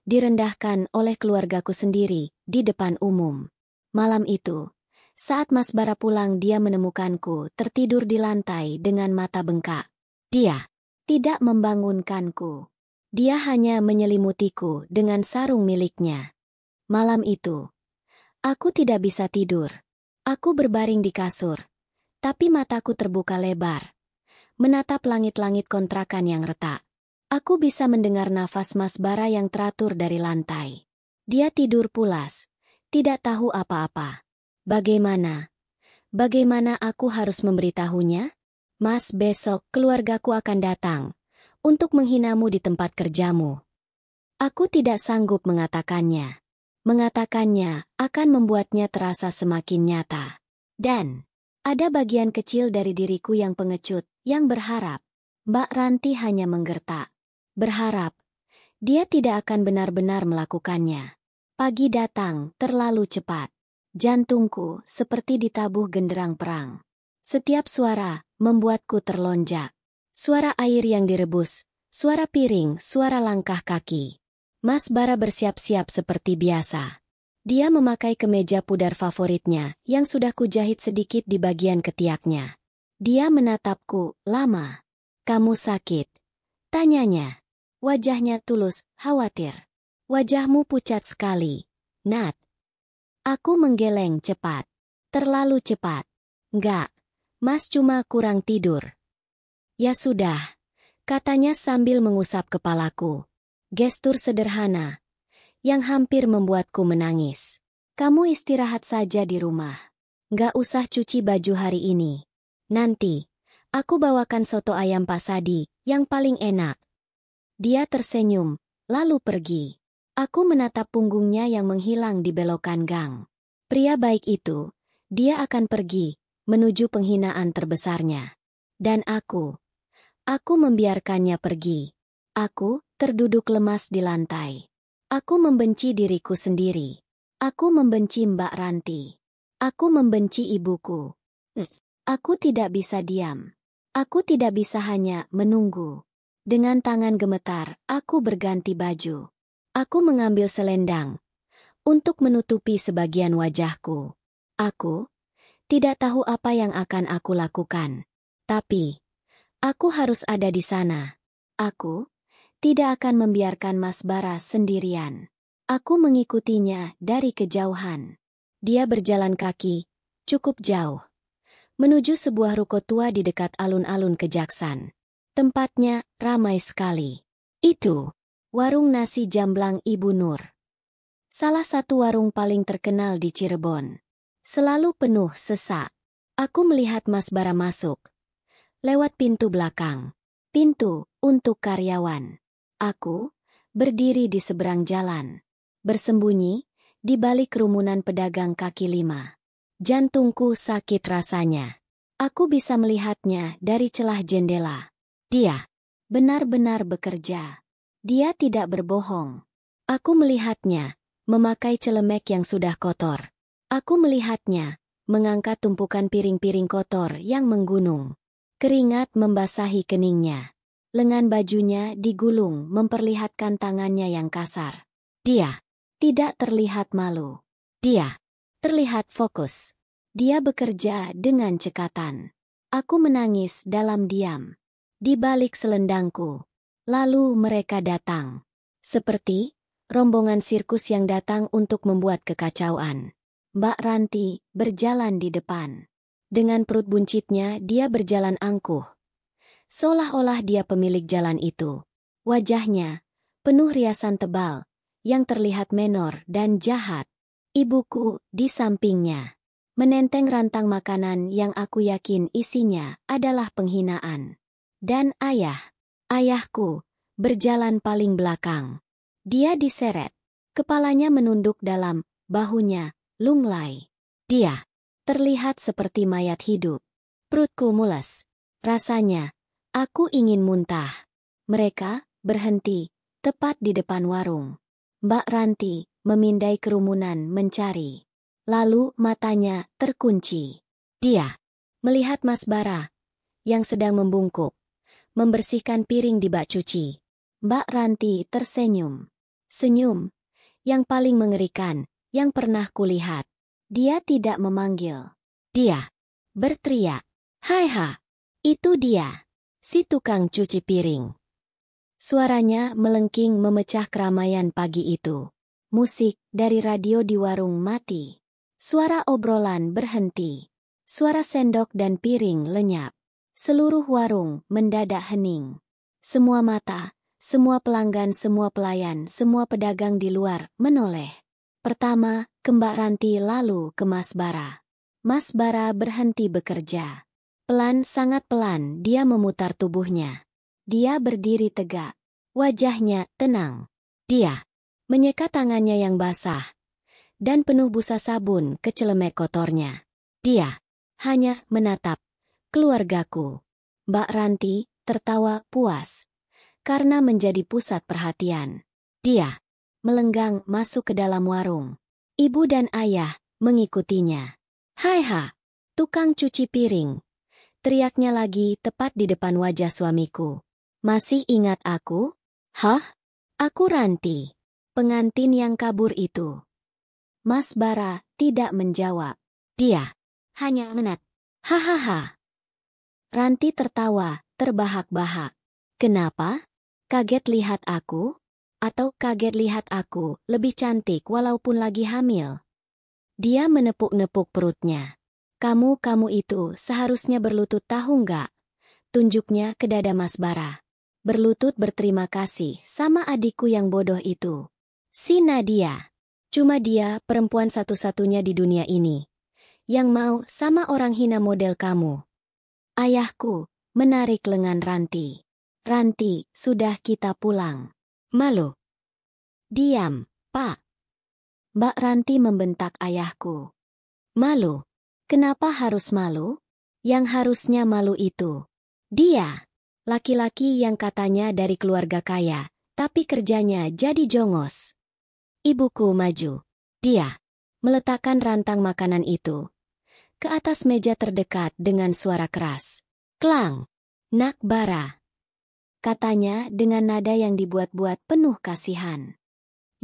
direndahkan oleh keluargaku sendiri di depan umum. Malam itu, saat Mas Bara pulang dia menemukanku tertidur di lantai dengan mata bengkak. Dia tidak membangunkanku. Dia hanya menyelimutiku dengan sarung miliknya. Malam itu, aku tidak bisa tidur. Aku berbaring di kasur, tapi mataku terbuka lebar, menatap langit-langit kontrakan yang retak. Aku bisa mendengar nafas Mas Bara yang teratur dari lantai. Dia tidur pulas, tidak tahu apa-apa. Bagaimana aku harus memberitahunya? Mas, besok keluargaku akan datang untuk menghinamu di tempat kerjamu. Aku tidak sanggup mengatakannya. Mengatakannya akan membuatnya terasa semakin nyata. Dan ada bagian kecil dari diriku yang pengecut, yang berharap. Mbak Ranti hanya menggertak. Berharap dia tidak akan benar-benar melakukannya. Pagi datang terlalu cepat. Jantungku seperti ditabuh genderang perang. Setiap suara membuatku terlonjak. Suara air yang direbus, suara piring, suara langkah kaki. Mas Bara bersiap-siap seperti biasa. Dia memakai kemeja pudar favoritnya yang sudah kujahit sedikit di bagian ketiaknya. Dia menatapku lama. "Kamu sakit?" tanyanya. Wajahnya tulus, khawatir. "Wajahmu pucat sekali, Nat." Aku menggeleng cepat. Terlalu cepat. "Enggak, Mas, cuma kurang tidur." "Ya sudah," katanya sambil mengusap kepalaku. Gestur sederhana yang hampir membuatku menangis. "Kamu istirahat saja di rumah. Nggak usah cuci baju hari ini. Nanti, aku bawakan soto ayam Pak Sadi yang paling enak." Dia tersenyum, lalu pergi. Aku menatap punggungnya yang menghilang di belokan gang. Pria baik itu, dia akan pergi, menuju penghinaan terbesarnya. Dan aku membiarkannya pergi. Aku terduduk lemas di lantai. Aku membenci diriku sendiri. Aku membenci Mbak Ranti. Aku membenci ibuku. Aku tidak bisa diam. Aku tidak bisa hanya menunggu. Dengan tangan gemetar, aku berganti baju. Aku mengambil selendang untuk menutupi sebagian wajahku. Aku tidak tahu apa yang akan aku lakukan. Tapi, aku harus ada di sana. Aku tidak akan membiarkan Mas Bara sendirian. Aku mengikutinya dari kejauhan. Dia berjalan kaki, cukup jauh, menuju sebuah ruko tua di dekat alun-alun Kejaksan. Tempatnya ramai sekali. Itu warung nasi jamblang Ibu Nur. Salah satu warung paling terkenal di Cirebon. Selalu penuh sesak. Aku melihat Mas Bara masuk lewat pintu belakang. Pintu untuk karyawan. Aku berdiri di seberang jalan, bersembunyi di balik kerumunan pedagang kaki lima. Jantungku sakit rasanya. Aku bisa melihatnya dari celah jendela. Dia benar-benar bekerja. Dia tidak berbohong. Aku melihatnya memakai celemek yang sudah kotor. Aku melihatnya mengangkat tumpukan piring-piring kotor yang menggunung. Keringat membasahi keningnya. Lengan bajunya digulung memperlihatkan tangannya yang kasar. Dia tidak terlihat malu. Dia terlihat fokus. Dia bekerja dengan cekatan. Aku menangis dalam diam. Di balik selendangku. Lalu mereka datang. Seperti rombongan sirkus yang datang untuk membuat kekacauan. Mbak Ranti berjalan di depan. Dengan perut buncitnya dia berjalan angkuh. Seolah-olah dia pemilik jalan itu. Wajahnya penuh riasan tebal, yang terlihat menor dan jahat. Ibuku di sampingnya, menenteng rantang makanan yang aku yakin isinya adalah penghinaan. Dan ayahku, berjalan paling belakang. Dia diseret, kepalanya menunduk dalam bahunya, lunglai. Dia terlihat seperti mayat hidup. Perutku mules. Rasanya aku ingin muntah. Mereka berhenti tepat di depan warung. Mbak Ranti memindai kerumunan mencari. Lalu matanya terkunci. Dia melihat Mas Bara yang sedang membungkuk, membersihkan piring di bak cuci. Mbak Ranti tersenyum. Senyum. Yang paling mengerikan, yang pernah kulihat. Dia tidak memanggil. Dia berteriak. Hai ha, itu dia. Si tukang cuci piring. Suaranya melengking memecah keramaian pagi itu. Musik dari radio di warung mati. Suara obrolan berhenti. Suara sendok dan piring lenyap. Seluruh warung mendadak hening. Semua mata, semua pelanggan, semua pelayan, semua pedagang di luar menoleh. Pertama, ke Mbak Ranti lalu ke Mas Bara. Mas Bara berhenti bekerja. Pelan, sangat pelan, dia memutar tubuhnya. Dia berdiri tegak. Wajahnya tenang. Dia menyeka tangannya yang basah dan penuh busa sabun ke celemek kotornya. Dia hanya menatap. Keluargaku. Mbak Ranti tertawa puas karena menjadi pusat perhatian. Dia melenggang masuk ke dalam warung. Ibu dan ayah mengikutinya. Hai ha, tukang cuci piring. Teriaknya lagi tepat di depan wajah suamiku. Masih ingat aku? Hah? Aku Ranti. Pengantin yang kabur itu. Mas Bara tidak menjawab. Dia hanya menat. Hahaha. Ranti tertawa, terbahak-bahak. Kenapa? Kaget lihat aku? Atau kaget lihat aku lebih cantik walaupun lagi hamil? Dia menepuk-nepuk perutnya. Kamu itu seharusnya berlutut, tahu nggak? Tunjuknya ke dada Mas Bara. Berlutut berterima kasih sama adikku yang bodoh itu. Si Nadia. Cuma dia perempuan satu-satunya di dunia ini yang mau sama orang hina model kamu. Ayahku menarik lengan Ranti. Ranti, sudah kita pulang. Malu. Diam, Pak. Mbak Ranti membentak ayahku. Malu? Kenapa harus malu? Yang harusnya malu itu dia. Laki-laki yang katanya dari keluarga kaya, tapi kerjanya jadi jongos. Ibuku maju. Dia meletakkan rantang makanan itu ke atas meja terdekat dengan suara keras. Klang. Nak Bara. Katanya dengan nada yang dibuat-buat penuh kasihan.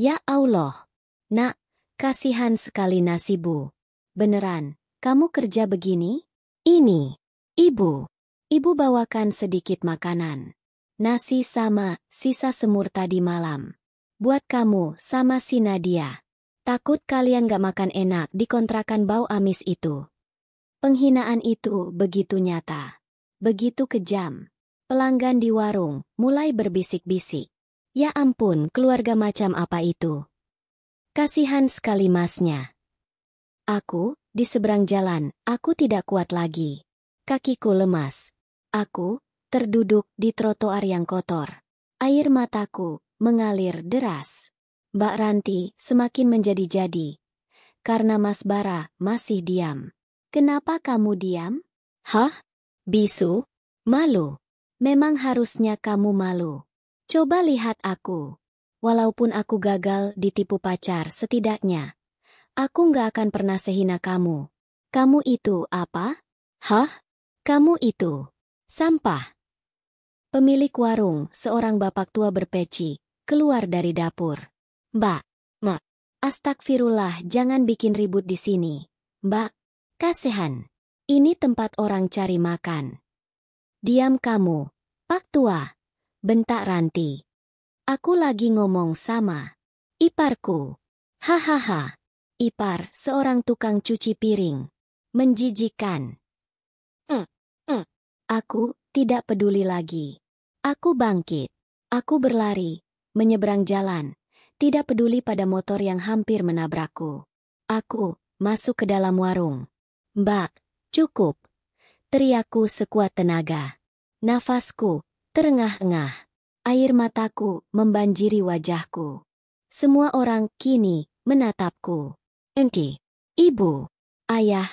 Ya Allah. Nak, kasihan sekali nasibmu. Beneran, kamu kerja begini? Ini. Ibu. Ibu bawakan sedikit makanan. Nasi sama sisa semur tadi malam. Buat kamu sama si Nadia. Takut kalian gak makan enak di kontrakan bau amis itu. Penghinaan itu begitu nyata, begitu kejam. Pelanggan di warung mulai berbisik-bisik. Ya ampun, keluarga macam apa itu? Kasihan sekali masnya. Aku, di seberang jalan, aku tidak kuat lagi. Kakiku lemas. Aku, terduduk di trotoar yang kotor. Air mataku mengalir deras. Mbak Ranti semakin menjadi-jadi. Karena Mas Bara masih diam. Kenapa kamu diam? Hah? Bisu? Malu? Memang harusnya kamu malu. Coba lihat aku. Walaupun aku gagal ditipu pacar, setidaknya aku nggak akan pernah sehina kamu. Kamu itu apa? Hah? Kamu itu sampah. Pemilik warung, seorang bapak tua berpeci, keluar dari dapur. Mbak, astagfirullah, jangan bikin ribut di sini. Mbak, kasihan. Ini tempat orang cari makan. Diam kamu, Pak Tua. Bentak Ranti. Aku lagi ngomong sama iparku. Hahaha. Ipar, seorang tukang cuci piring. Menjijikan. Aku tidak peduli lagi. Aku bangkit. Aku berlari, menyeberang jalan. Tidak peduli pada motor yang hampir menabrakku. Aku masuk ke dalam warung. Mbak, cukup. Teriakku sekuat tenaga. Nafasku terengah-engah. Air mataku membanjiri wajahku. Semua orang kini menatapku. Engki, ibu, ayah,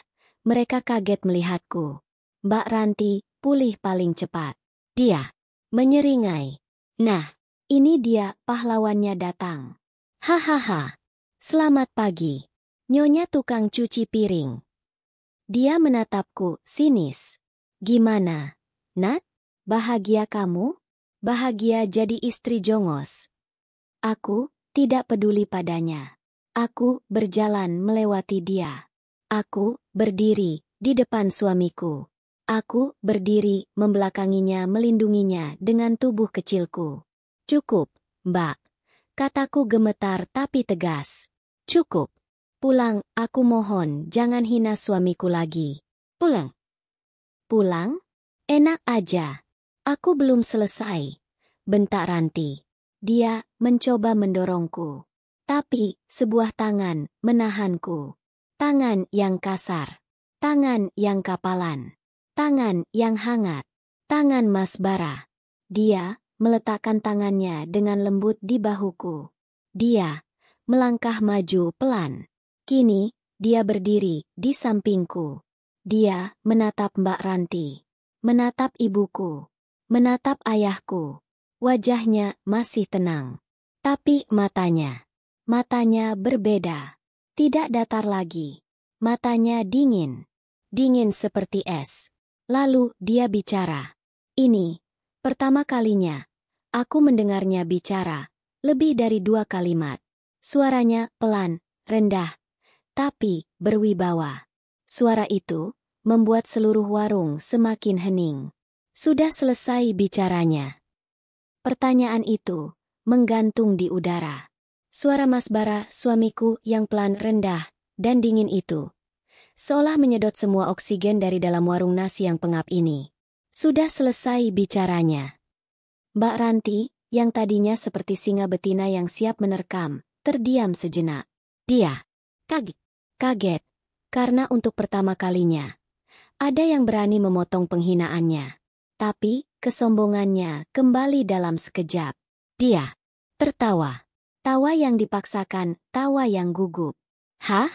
mereka kaget melihatku. Mbak Ranti pulih paling cepat. Dia menyeringai. Nah, ini dia pahlawannya datang. Hahaha. Selamat pagi, Nyonya tukang cuci piring. Dia menatapku sinis. Gimana, Nat? Bahagia kamu? Bahagia jadi istri jongos. Aku tidak peduli padanya. Aku berjalan melewati dia. Aku berdiri di depan suamiku. Aku berdiri membelakanginya, melindunginya dengan tubuh kecilku. Cukup, Mbak. Kataku gemetar tapi tegas. Cukup. Pulang, aku mohon, jangan hina suamiku lagi. Pulang. Pulang? Enak aja. Aku belum selesai. Bentak Ranti. Dia mencoba mendorongku. Tapi sebuah tangan menahanku. Tangan yang kasar. Tangan yang kapalan. Tangan yang hangat. Tangan Mas Bara. Dia meletakkan tangannya dengan lembut di bahuku. Dia melangkah maju pelan. Kini, dia berdiri di sampingku. Dia menatap Mbak Ranti. Menatap ibuku. Menatap ayahku. Wajahnya masih tenang. Tapi matanya berbeda. Tidak datar lagi. Matanya dingin. Dingin seperti es. Lalu dia bicara. Ini pertama kalinya aku mendengarnya bicara. Lebih dari 2 kalimat. Suaranya pelan, rendah, tapi berwibawa. Suara itu membuat seluruh warung semakin hening. Sudah selesai bicaranya. Pertanyaan itu menggantung di udara. Suara Mas Bara, suamiku yang pelan, rendah, dan dingin itu seolah menyedot semua oksigen dari dalam warung nasi yang pengap ini. Sudah selesai bicaranya. Mbak Ranti, yang tadinya seperti singa betina yang siap menerkam, terdiam sejenak. Dia kaget, karena untuk pertama kalinya ada yang berani memotong penghinaannya. Tapi kesombongannya kembali dalam sekejap. Dia tertawa. Tawa yang dipaksakan, tawa yang gugup. Hah?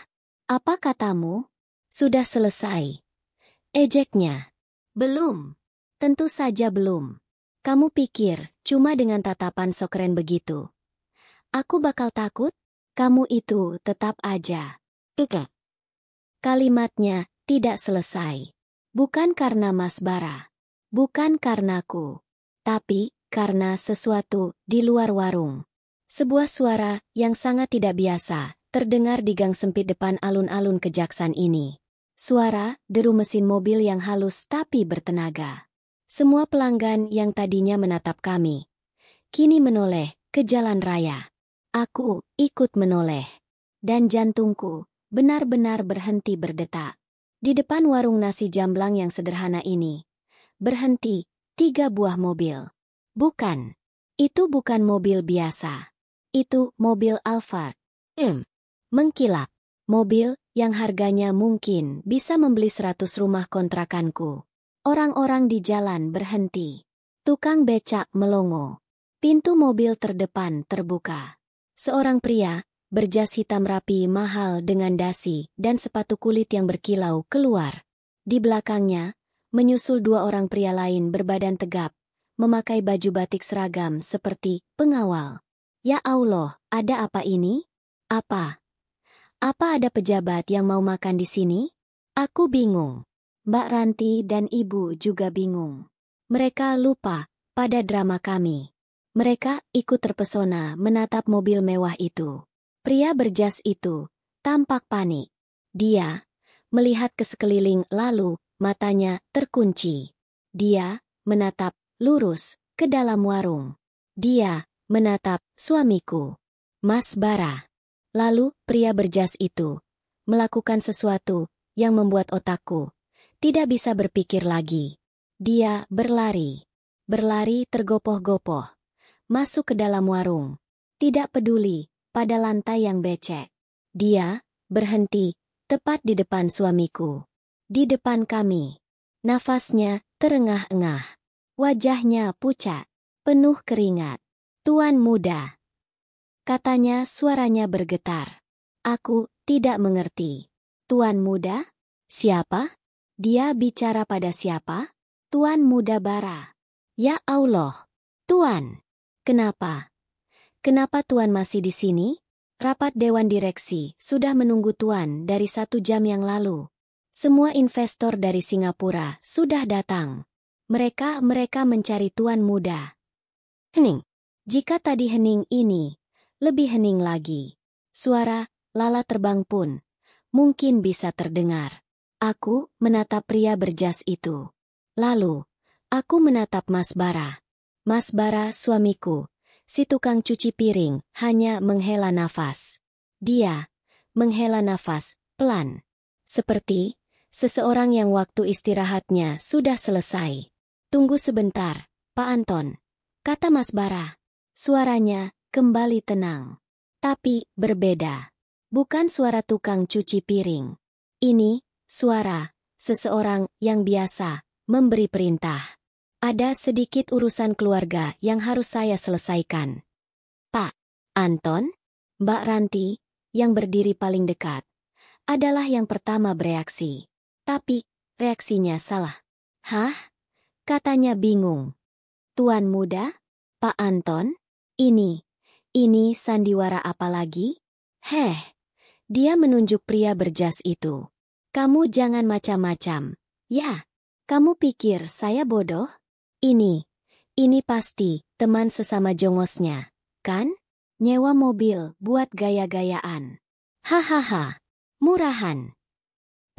Apa katamu? Sudah selesai. Ejeknya. Belum. Tentu saja belum. Kamu pikir, cuma dengan tatapan sok keren begitu aku bakal takut? Kamu itu tetap aja. Kalimatnya tidak selesai. Bukan karena Mas Bara. Bukan karenaku. Tapi karena sesuatu di luar warung. Sebuah suara yang sangat tidak biasa terdengar di gang sempit depan alun-alun Kejaksan ini. Suara deru mesin mobil yang halus tapi bertenaga. Semua pelanggan yang tadinya menatap kami kini menoleh ke jalan raya. Aku ikut menoleh. Dan jantungku benar-benar berhenti berdetak. Di depan warung nasi jamblang yang sederhana ini berhenti 3 buah mobil. Bukan. Itu bukan mobil biasa. Itu mobil Alphard. Mengkilap. Mobil yang harganya mungkin bisa membeli 100 rumah kontrakanku. Orang-orang di jalan berhenti. Tukang becak melongo. Pintu mobil terdepan terbuka. Seorang pria berjas hitam rapi mahal dengan dasi dan sepatu kulit yang berkilau keluar. Di belakangnya menyusul 2 orang pria lain berbadan tegap, memakai baju batik seragam seperti pengawal. Ya Allah, ada apa ini? Apa? Apa ada pejabat yang mau makan di sini? Aku bingung. Mbak Ranti dan Ibu juga bingung. Mereka lupa pada drama kami. Mereka ikut terpesona menatap mobil mewah itu. Pria berjas itu tampak panik. Dia melihat ke sekeliling lalu matanya terkunci. Dia menatap lurus ke dalam warung. Dia menatap suamiku, Mas Bara. Lalu pria berjas itu melakukan sesuatu yang membuat otakku tidak bisa berpikir lagi. Dia berlari tergopoh-gopoh, masuk ke dalam warung. Tidak peduli pada lantai yang becek. Dia berhenti tepat di depan suamiku. Di depan kami. Nafasnya terengah-engah. Wajahnya pucat, penuh keringat. Tuan muda. Katanya suaranya bergetar. Aku tidak mengerti. Tuan muda? Siapa? Dia bicara pada siapa? Tuan muda Bara. Ya Allah. Tuan. Kenapa? Kenapa Tuan masih di sini? Rapat Dewan Direksi sudah menunggu Tuan dari 1 jam yang lalu. Semua investor dari Singapura sudah datang. Mereka mencari Tuan muda. Hening. Jika tadi hening ini lebih hening lagi. Suara lala terbang pun mungkin bisa terdengar. Aku menatap pria berjas itu. Lalu, aku menatap Mas Bara. Mas Bara suamiku, si tukang cuci piring, hanya menghela nafas. Dia menghela nafas pelan. Seperti seseorang yang waktu istirahatnya sudah selesai. Tunggu sebentar, Pak Anton, kata Mas Bara. Suaranya kembali tenang. Tapi berbeda. Bukan suara tukang cuci piring. Ini suara seseorang yang biasa memberi perintah. Ada sedikit urusan keluarga yang harus saya selesaikan. Pak Anton, Mbak Ranti, yang berdiri paling dekat, adalah yang pertama bereaksi. Tapi reaksinya salah. Hah? Katanya bingung. Tuan muda? Pak Anton? Ini sandiwara apa lagi? Dia menunjuk pria berjas itu. Kamu jangan macam-macam. Ya, kamu pikir saya bodoh? Ini pasti teman sesama jongosnya, kan? Nyewa mobil buat gaya-gayaan. Hahaha, murahan.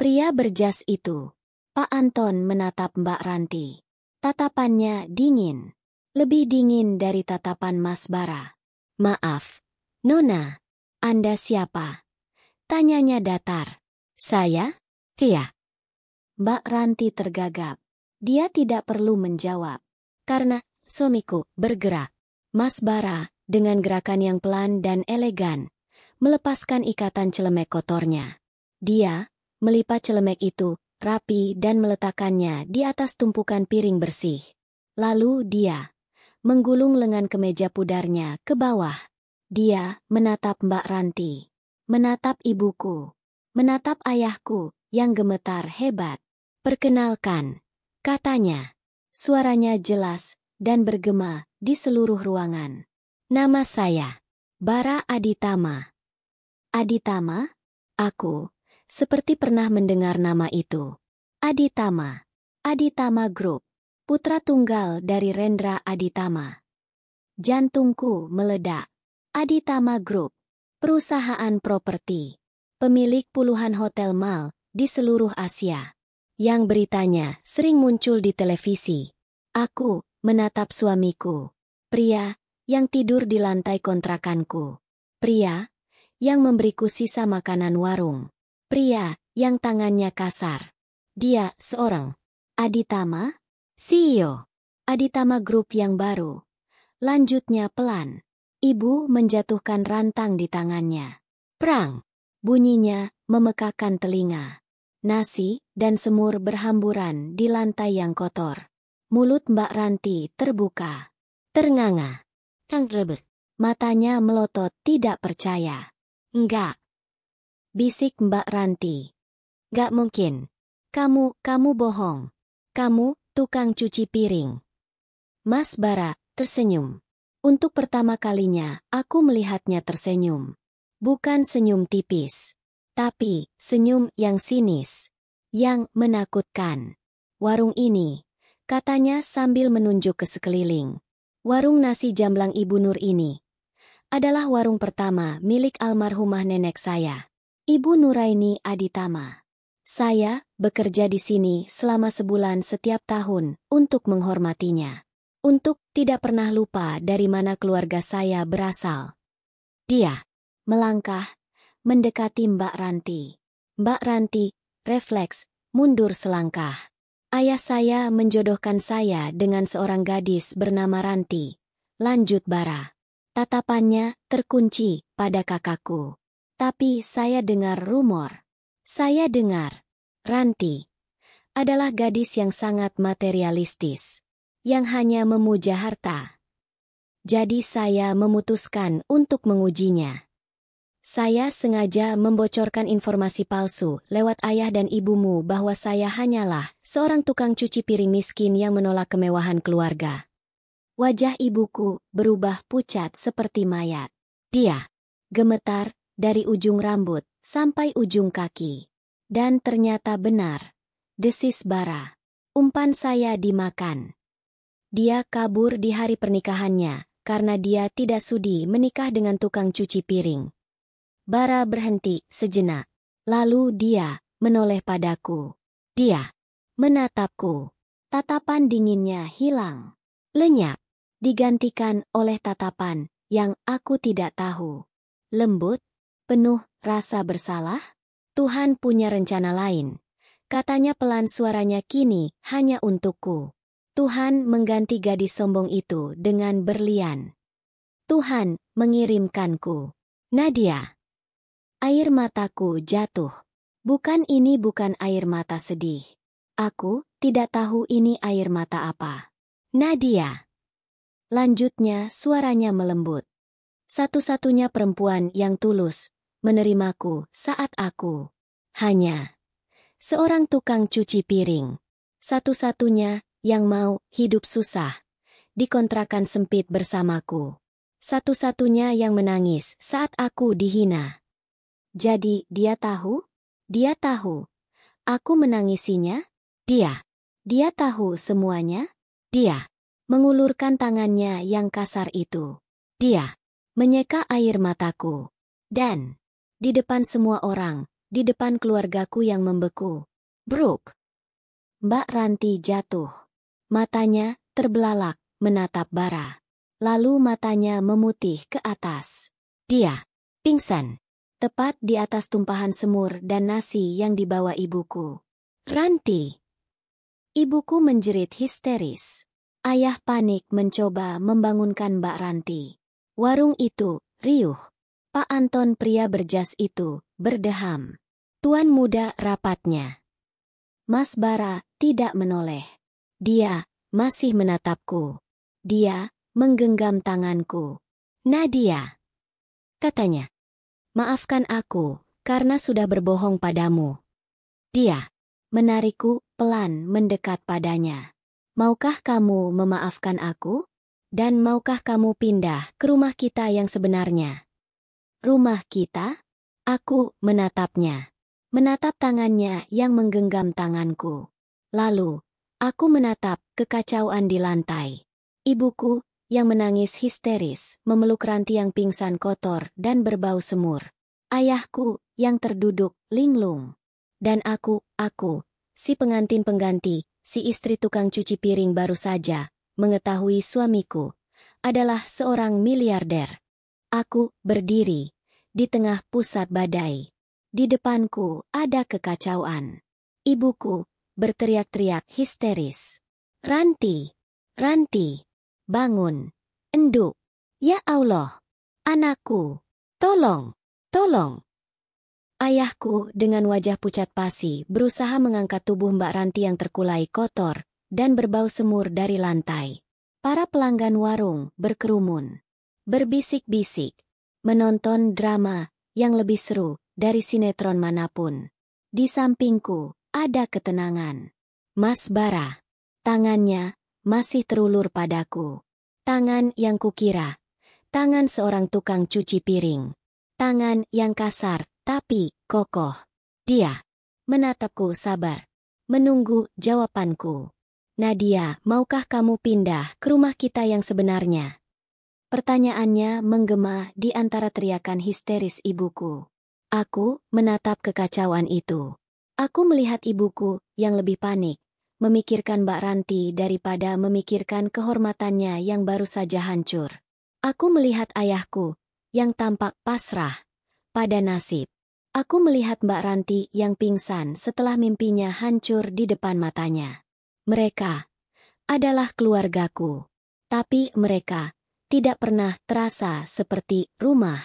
Pria berjas itu. Pak Anton menatap Mbak Ranti. Tatapannya dingin. Lebih dingin dari tatapan Mas Bara. Maaf, Nona, Anda siapa? Tanyanya datar. Saya? Tia. Mbak Ranti tergagap. Dia tidak perlu menjawab. Karena suamiku bergerak. Mas Bara, dengan gerakan yang pelan dan elegan, melepaskan ikatan celemek kotornya. Dia melipat celemek itu, rapi dan meletakkannya di atas tumpukan piring bersih. Lalu dia menggulung lengan kemeja pudarnya ke bawah. Dia menatap Mbak Ranti. Menatap ibuku, menatap ayahku yang gemetar hebat. Perkenalkan, katanya. Suaranya jelas dan bergema di seluruh ruangan. Nama saya, Bara Aditama. Aditama? Aku seperti pernah mendengar nama itu. Aditama. Aditama Group. Putra tunggal dari Rendra Aditama. Jantungku meledak. Aditama Group. Perusahaan properti, pemilik puluhan hotel mall di seluruh Asia, yang beritanya sering muncul di televisi. Aku menatap suamiku, pria yang tidur di lantai kontrakanku, pria yang memberiku sisa makanan warung, pria yang tangannya kasar. Dia seorang Aditama, CEO Aditama Group yang baru. Lanjutnya pelan. Ibu menjatuhkan rantang di tangannya. Prang! Bunyinya memekakan telinga. Nasi dan semur berhamburan di lantai yang kotor. Mulut Mbak Ranti terbuka. Ternganga. Cangklebek. Matanya melotot tidak percaya. Enggak. Bisik Mbak Ranti. Gak mungkin. Kamu bohong. Kamu tukang cuci piring. Mas Bara tersenyum. Untuk pertama kalinya, aku melihatnya tersenyum. Bukan senyum tipis, tapi senyum yang sinis, yang menakutkan. Warung ini, katanya sambil menunjuk ke sekeliling. Warung nasi jamblang Ibu Nur ini adalah warung pertama milik almarhumah nenek saya, Ibu Nuraini Aditama. Saya bekerja di sini selama sebulan setiap tahun untuk menghormatinya. Untuk tidak pernah lupa dari mana keluarga saya berasal. Dia melangkah, mendekati Mbak Ranti. Mbak Ranti, refleks, mundur selangkah. Ayah saya menjodohkan saya dengan seorang gadis bernama Ranti. Lanjut Bara. Tatapannya terkunci pada kakakku. Tapi saya dengar rumor. Saya dengar, Ranti adalah gadis yang sangat materialistis, yang hanya memuja harta. Jadi saya memutuskan untuk mengujinya. Saya sengaja membocorkan informasi palsu lewat ayah dan ibumu bahwa saya hanyalah seorang tukang cuci piring miskin yang menolak kemewahan keluarga. Wajah ibuku berubah pucat seperti mayat. Dia gemetar dari ujung rambut sampai ujung kaki. Dan ternyata benar. Desis Bara. Umpan saya dimakan. Dia kabur di hari pernikahannya karena dia tidak sudi menikah dengan tukang cuci piring. Bara berhenti sejenak. Lalu dia menoleh padaku. Dia menatapku. Tatapan dinginnya hilang. Lenyap. Digantikan oleh tatapan yang aku tidak tahu. Lembut, penuh rasa bersalah. Tuhan punya rencana lain. Katanya pelan suaranya kini hanya untukku. Tuhan mengganti gadis sombong itu dengan berlian. Tuhan mengirimkanku. Nadia. Air mataku jatuh. Ini bukan air mata sedih. Aku tidak tahu ini air mata apa. Nadia. Lanjutnya suaranya melembut. Satu-satunya perempuan yang tulus menerimaku saat aku hanya seorang tukang cuci piring. Satu-satunya yang mau hidup susah di kontrakan sempit bersamaku. Satu-satunya yang menangis saat aku dihina. Jadi dia tahu? Dia tahu. Aku menangisinya? Dia tahu semuanya? Dia mengulurkan tangannya yang kasar itu. Dia menyeka air mataku. Dan di depan semua orang, di depan keluargaku yang membeku. Brooke. Mbak Ranti jatuh. Matanya terbelalak menatap bara. Lalu matanya memutih ke atas. Dia pingsan. Tepat di atas tumpahan semur dan nasi yang dibawa ibuku. Ranti. Ibuku menjerit histeris. Ayah panik mencoba membangunkan Mbak Ranti. Warung itu riuh. Pak Anton pria berjas itu berdeham. Tuan muda rapatnya. Mas Bara tidak menoleh. Dia masih menatapku. Dia menggenggam tanganku. Nadia. Katanya. Maafkan aku karena sudah berbohong padamu. Dia menarikku pelan mendekat padanya. Maukah kamu memaafkan aku? Dan maukah kamu pindah ke rumah kita yang sebenarnya? Rumah kita? Aku menatapnya. Menatap tangannya yang menggenggam tanganku. Lalu, aku menatap kekacauan di lantai. Ibuku, yang menangis histeris, memeluk Ranti yang pingsan kotor dan berbau semur. Ayahku, yang terduduk, linglung. Dan aku, si pengantin pengganti, si istri tukang cuci piring baru saja, mengetahui suamiku adalah seorang miliarder. Aku berdiri di tengah pusat badai. Di depanku ada kekacauan. Ibuku berteriak-teriak histeris. Ranti, Ranti, bangun, enduk. Ya Allah, anakku, tolong, tolong. Ayahku dengan wajah pucat pasi berusaha mengangkat tubuh Mbak Ranti yang terkulai kotor dan berbau semur dari lantai. Para pelanggan warung berkerumun. Berbisik-bisik, menonton drama yang lebih seru dari sinetron manapun. Di sampingku ada ketenangan. Mas Bara, tangannya masih terulur padaku. Tangan yang kukira, tangan seorang tukang cuci piring. Tangan yang kasar tapi kokoh. Dia menatapku sabar, menunggu jawabanku. Nadia, maukah kamu pindah ke rumah kita yang sebenarnya? Pertanyaannya menggema di antara teriakan histeris ibuku. Aku menatap kekacauan itu. Aku melihat ibuku yang lebih panik, memikirkan Mbak Ranti daripada memikirkan kehormatannya yang baru saja hancur. Aku melihat ayahku yang tampak pasrah pada nasib. Aku melihat Mbak Ranti yang pingsan setelah mimpinya hancur di depan matanya. Mereka adalah keluargaku, tapi mereka tidak pernah terasa seperti rumah.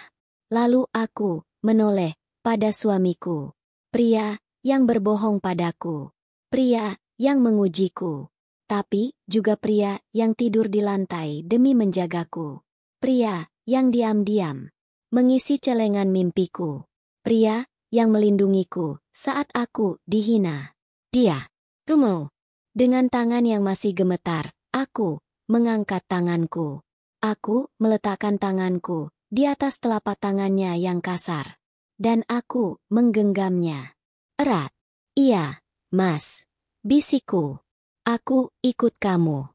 Lalu aku menoleh pada suamiku, pria yang berbohong padaku, pria yang mengujiku, tapi juga pria yang tidur di lantai demi menjagaku, pria yang diam-diam mengisi celengan mimpiku, pria yang melindungiku saat aku dihina. Dia, Rumo, dengan tangan yang masih gemetar, aku mengangkat tanganku. Aku meletakkan tanganku di atas telapak tangannya yang kasar. Dan aku menggenggamnya erat. Iya, Mas, bisikku. Aku ikut kamu.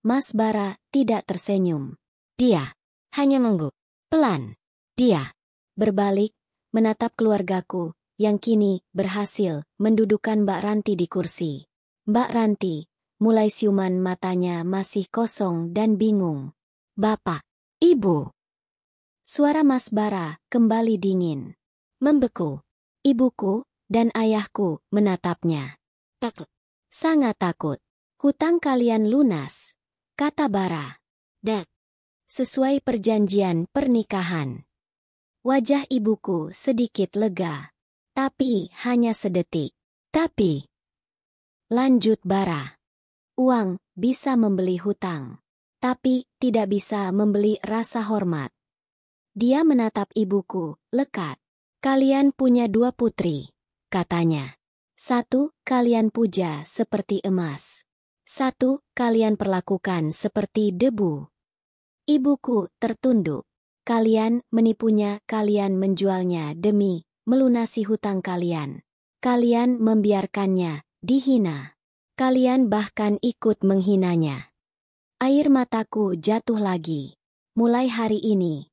Mas Bara tidak tersenyum. Dia hanya mengangguk. Pelan. Dia berbalik, menatap keluargaku, yang kini berhasil mendudukkan Mbak Ranti di kursi. Mbak Ranti mulai siuman, matanya masih kosong dan bingung. Bapak, Ibu. Suara Mas Bara kembali dingin. Membeku. Ibuku dan ayahku menatapnya. Takut. Sangat takut. Hutang kalian lunas, kata Bara. Dek. Sesuai perjanjian pernikahan. Wajah ibuku sedikit lega. Tapi hanya sedetik. Tapi, lanjut Bara. Uang bisa membeli hutang. Tapi tidak bisa membeli rasa hormat. Dia menatap ibuku, lekat. Kalian punya 2 putri, katanya. 1 kalian puja seperti emas. 1 kalian perlakukan seperti debu. Ibuku tertunduk. Kalian menipunya, kalian menjualnya demi melunasi hutang kalian. Kalian membiarkannya dihina. Kalian bahkan ikut menghinanya. Air mataku jatuh lagi. Mulai hari ini,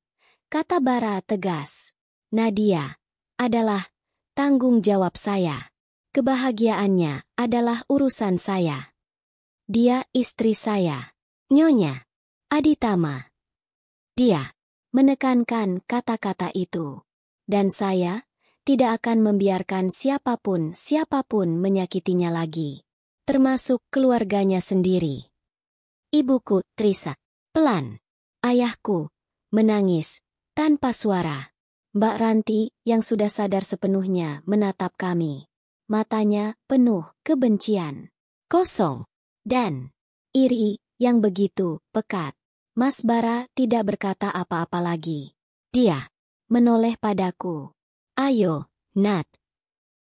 kata Bara tegas, Nadia adalah tanggung jawab saya. Kebahagiaannya adalah urusan saya. Dia istri saya. Nyonya Aditama. Dia menekankan kata-kata itu. Dan saya tidak akan membiarkan siapapun menyakitinya lagi. Termasuk keluarganya sendiri. Ibuku terisak. Pelan. Ayahku menangis tanpa suara. Mbak Ranti yang sudah sadar sepenuhnya menatap kami. Matanya penuh kebencian. Kosong. Dan iri yang begitu pekat. Mas Bara tidak berkata apa-apa lagi. Dia menoleh padaku. Ayo, Nat.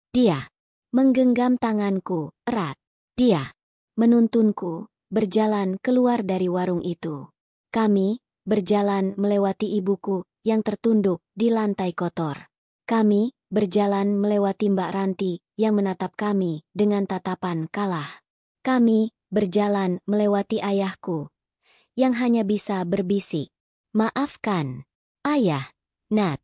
Dia menggenggam tanganku erat. Dia menuntunku berjalan keluar dari warung itu. Kami berjalan melewati ibuku yang tertunduk di lantai kotor. Kami berjalan melewati Mbak Ranti yang menatap kami dengan tatapan kalah. Kami berjalan melewati ayahku yang hanya bisa berbisik. Maafkan, Ayah, Nat.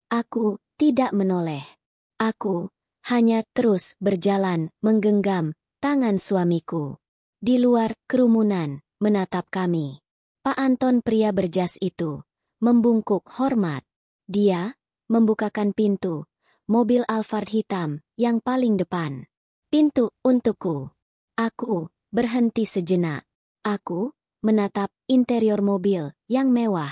Aku tidak menoleh. Aku hanya terus berjalan menggenggam tangan suamiku. Di luar kerumunan menatap kami. Pak Anton, pria berjas itu, membungkuk hormat. Dia membukakan pintu mobil Alphard hitam yang paling depan. Pintu untukku. Aku berhenti sejenak. Aku menatap interior mobil yang mewah.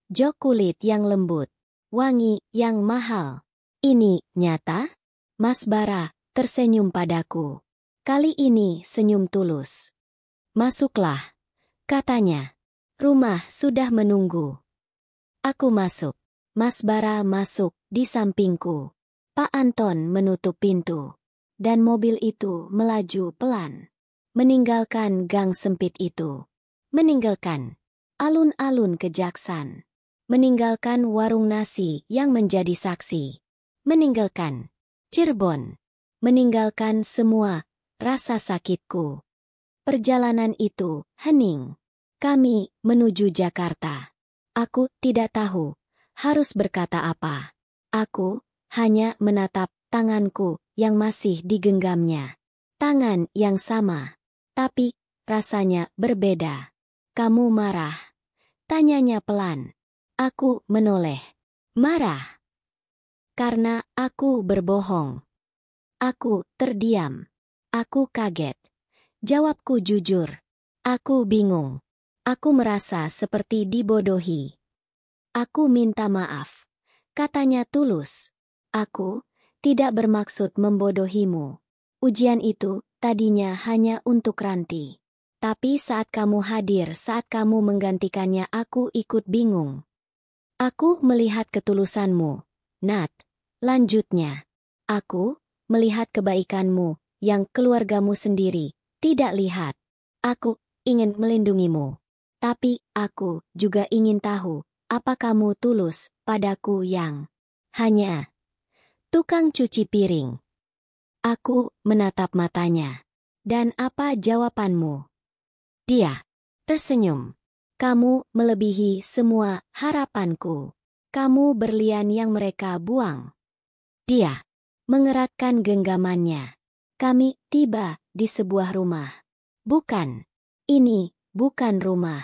Jok kulit yang lembut. Wangi yang mahal. Ini nyata? Mas Bara tersenyum padaku. Kali ini senyum tulus. Masuklah, katanya. Rumah sudah menunggu. Aku masuk. Mas Bara masuk di sampingku. Pak Anton menutup pintu. Dan mobil itu melaju pelan. Meninggalkan gang sempit itu. Meninggalkan alun-alun Kejaksan. Meninggalkan warung nasi yang menjadi saksi. Meninggalkan Cirebon. Meninggalkan semua rasa sakitku. Perjalanan itu hening. Kami menuju Jakarta. Aku tidak tahu harus berkata apa. Aku hanya menatap tanganku yang masih digenggamnya. Tangan yang sama, tapi rasanya berbeda. Kamu marah? Tanyanya pelan. Aku menoleh. Marah. Karena aku berbohong. Aku terdiam. Aku kaget. Jawabku jujur. Aku bingung. Aku merasa seperti dibodohi. Aku minta maaf. Katanya tulus. Aku tidak bermaksud membodohimu. Ujian itu tadinya hanya untuk Ranti. Tapi saat kamu hadir, saat kamu menggantikannya, aku ikut bingung. Aku melihat ketulusanmu, Nat. Lanjutnya, aku melihat kebaikanmu yang keluargamu sendiri tidak lihat. Aku ingin melindungimu. Tapi aku juga ingin tahu apa kamu tulus padaku yang hanya tukang cuci piring. Aku menatap matanya. Dan apa jawabanmu? Dia tersenyum. Kamu melebihi semua harapanku. Kamu berlian yang mereka buang. Dia mengeratkan genggamannya. Kami tiba di sebuah rumah. Bukan. Ini bukan rumah.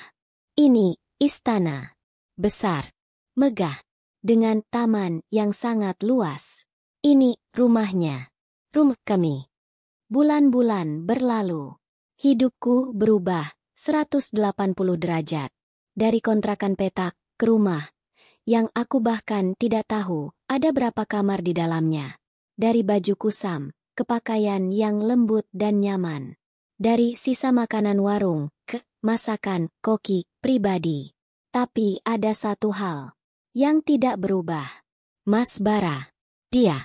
Ini istana. Besar. Megah. Dengan taman yang sangat luas. Ini rumahnya. Rumah kami. Bulan-bulan berlalu. Hidupku berubah 180 derajat. Dari kontrakan petak ke rumah, yang aku bahkan tidak tahu ada berapa kamar di dalamnya. Dari baju kusam, ke pakaian yang lembut dan nyaman. Dari sisa makanan warung, ke masakan koki pribadi. Tapi ada satu hal yang tidak berubah. Mas Bara. Dia.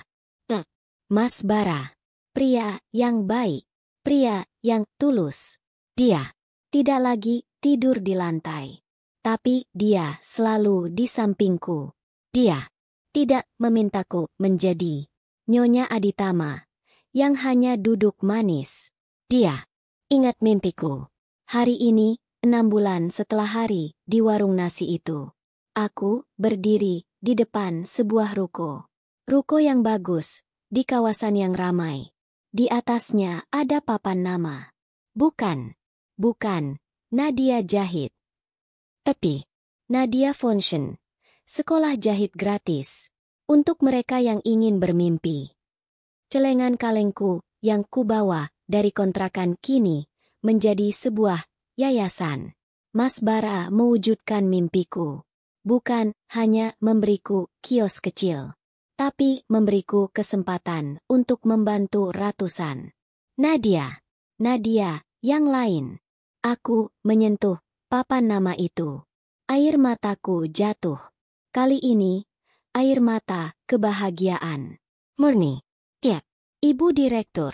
Mas Bara. Pria yang baik. Pria yang tulus. Dia tidak lagi tidur di lantai. Tapi dia selalu di sampingku. Dia tidak memintaku menjadi Nyonya Aditama yang hanya duduk manis. Dia ingat mimpiku. Hari ini, 6 bulan setelah hari di warung nasi itu. Aku berdiri di depan sebuah ruko. Ruko yang bagus, di kawasan yang ramai. Di atasnya ada papan nama. Bukan Nadia Jahit. Tapi, Nadia Fonction. Sekolah jahit gratis. Untuk mereka yang ingin bermimpi. Celengan kalengku yang kubawa dari kontrakan kini menjadi sebuah yayasan. Mas Bara mewujudkan mimpiku. Bukan hanya memberiku kios kecil. Tapi memberiku kesempatan untuk membantu ratusan. Nadia yang lain. Aku menyentuh papan nama itu. Air mataku jatuh. Kali ini, air mata kebahagiaan. Murni. Ya, Ibu Direktur.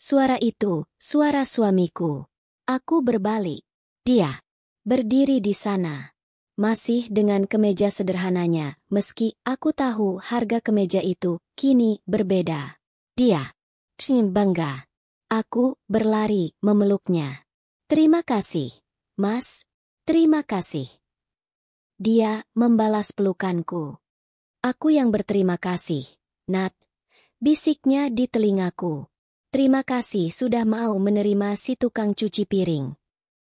Suara itu, suara suamiku. Aku berbalik. Dia berdiri di sana. Masih dengan kemeja sederhananya, meski aku tahu harga kemeja itu kini berbeda. Dia bangga. Aku berlari memeluknya. Terima kasih, Mas. Terima kasih. Dia membalas pelukanku. Aku yang berterima kasih, Nat. Bisiknya di telingaku. Terima kasih sudah mau menerima si tukang cuci piring.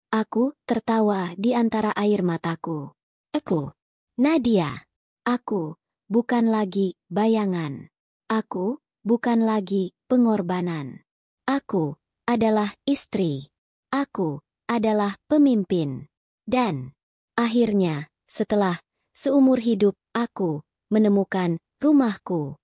Aku tertawa di antara air mataku. Aku, Nadia. Aku bukan lagi bayangan. Aku bukan lagi pengorbanan. Aku adalah istri. Aku adalah pemimpin. Dan akhirnya, setelah seumur hidup, aku menemukan rumahku.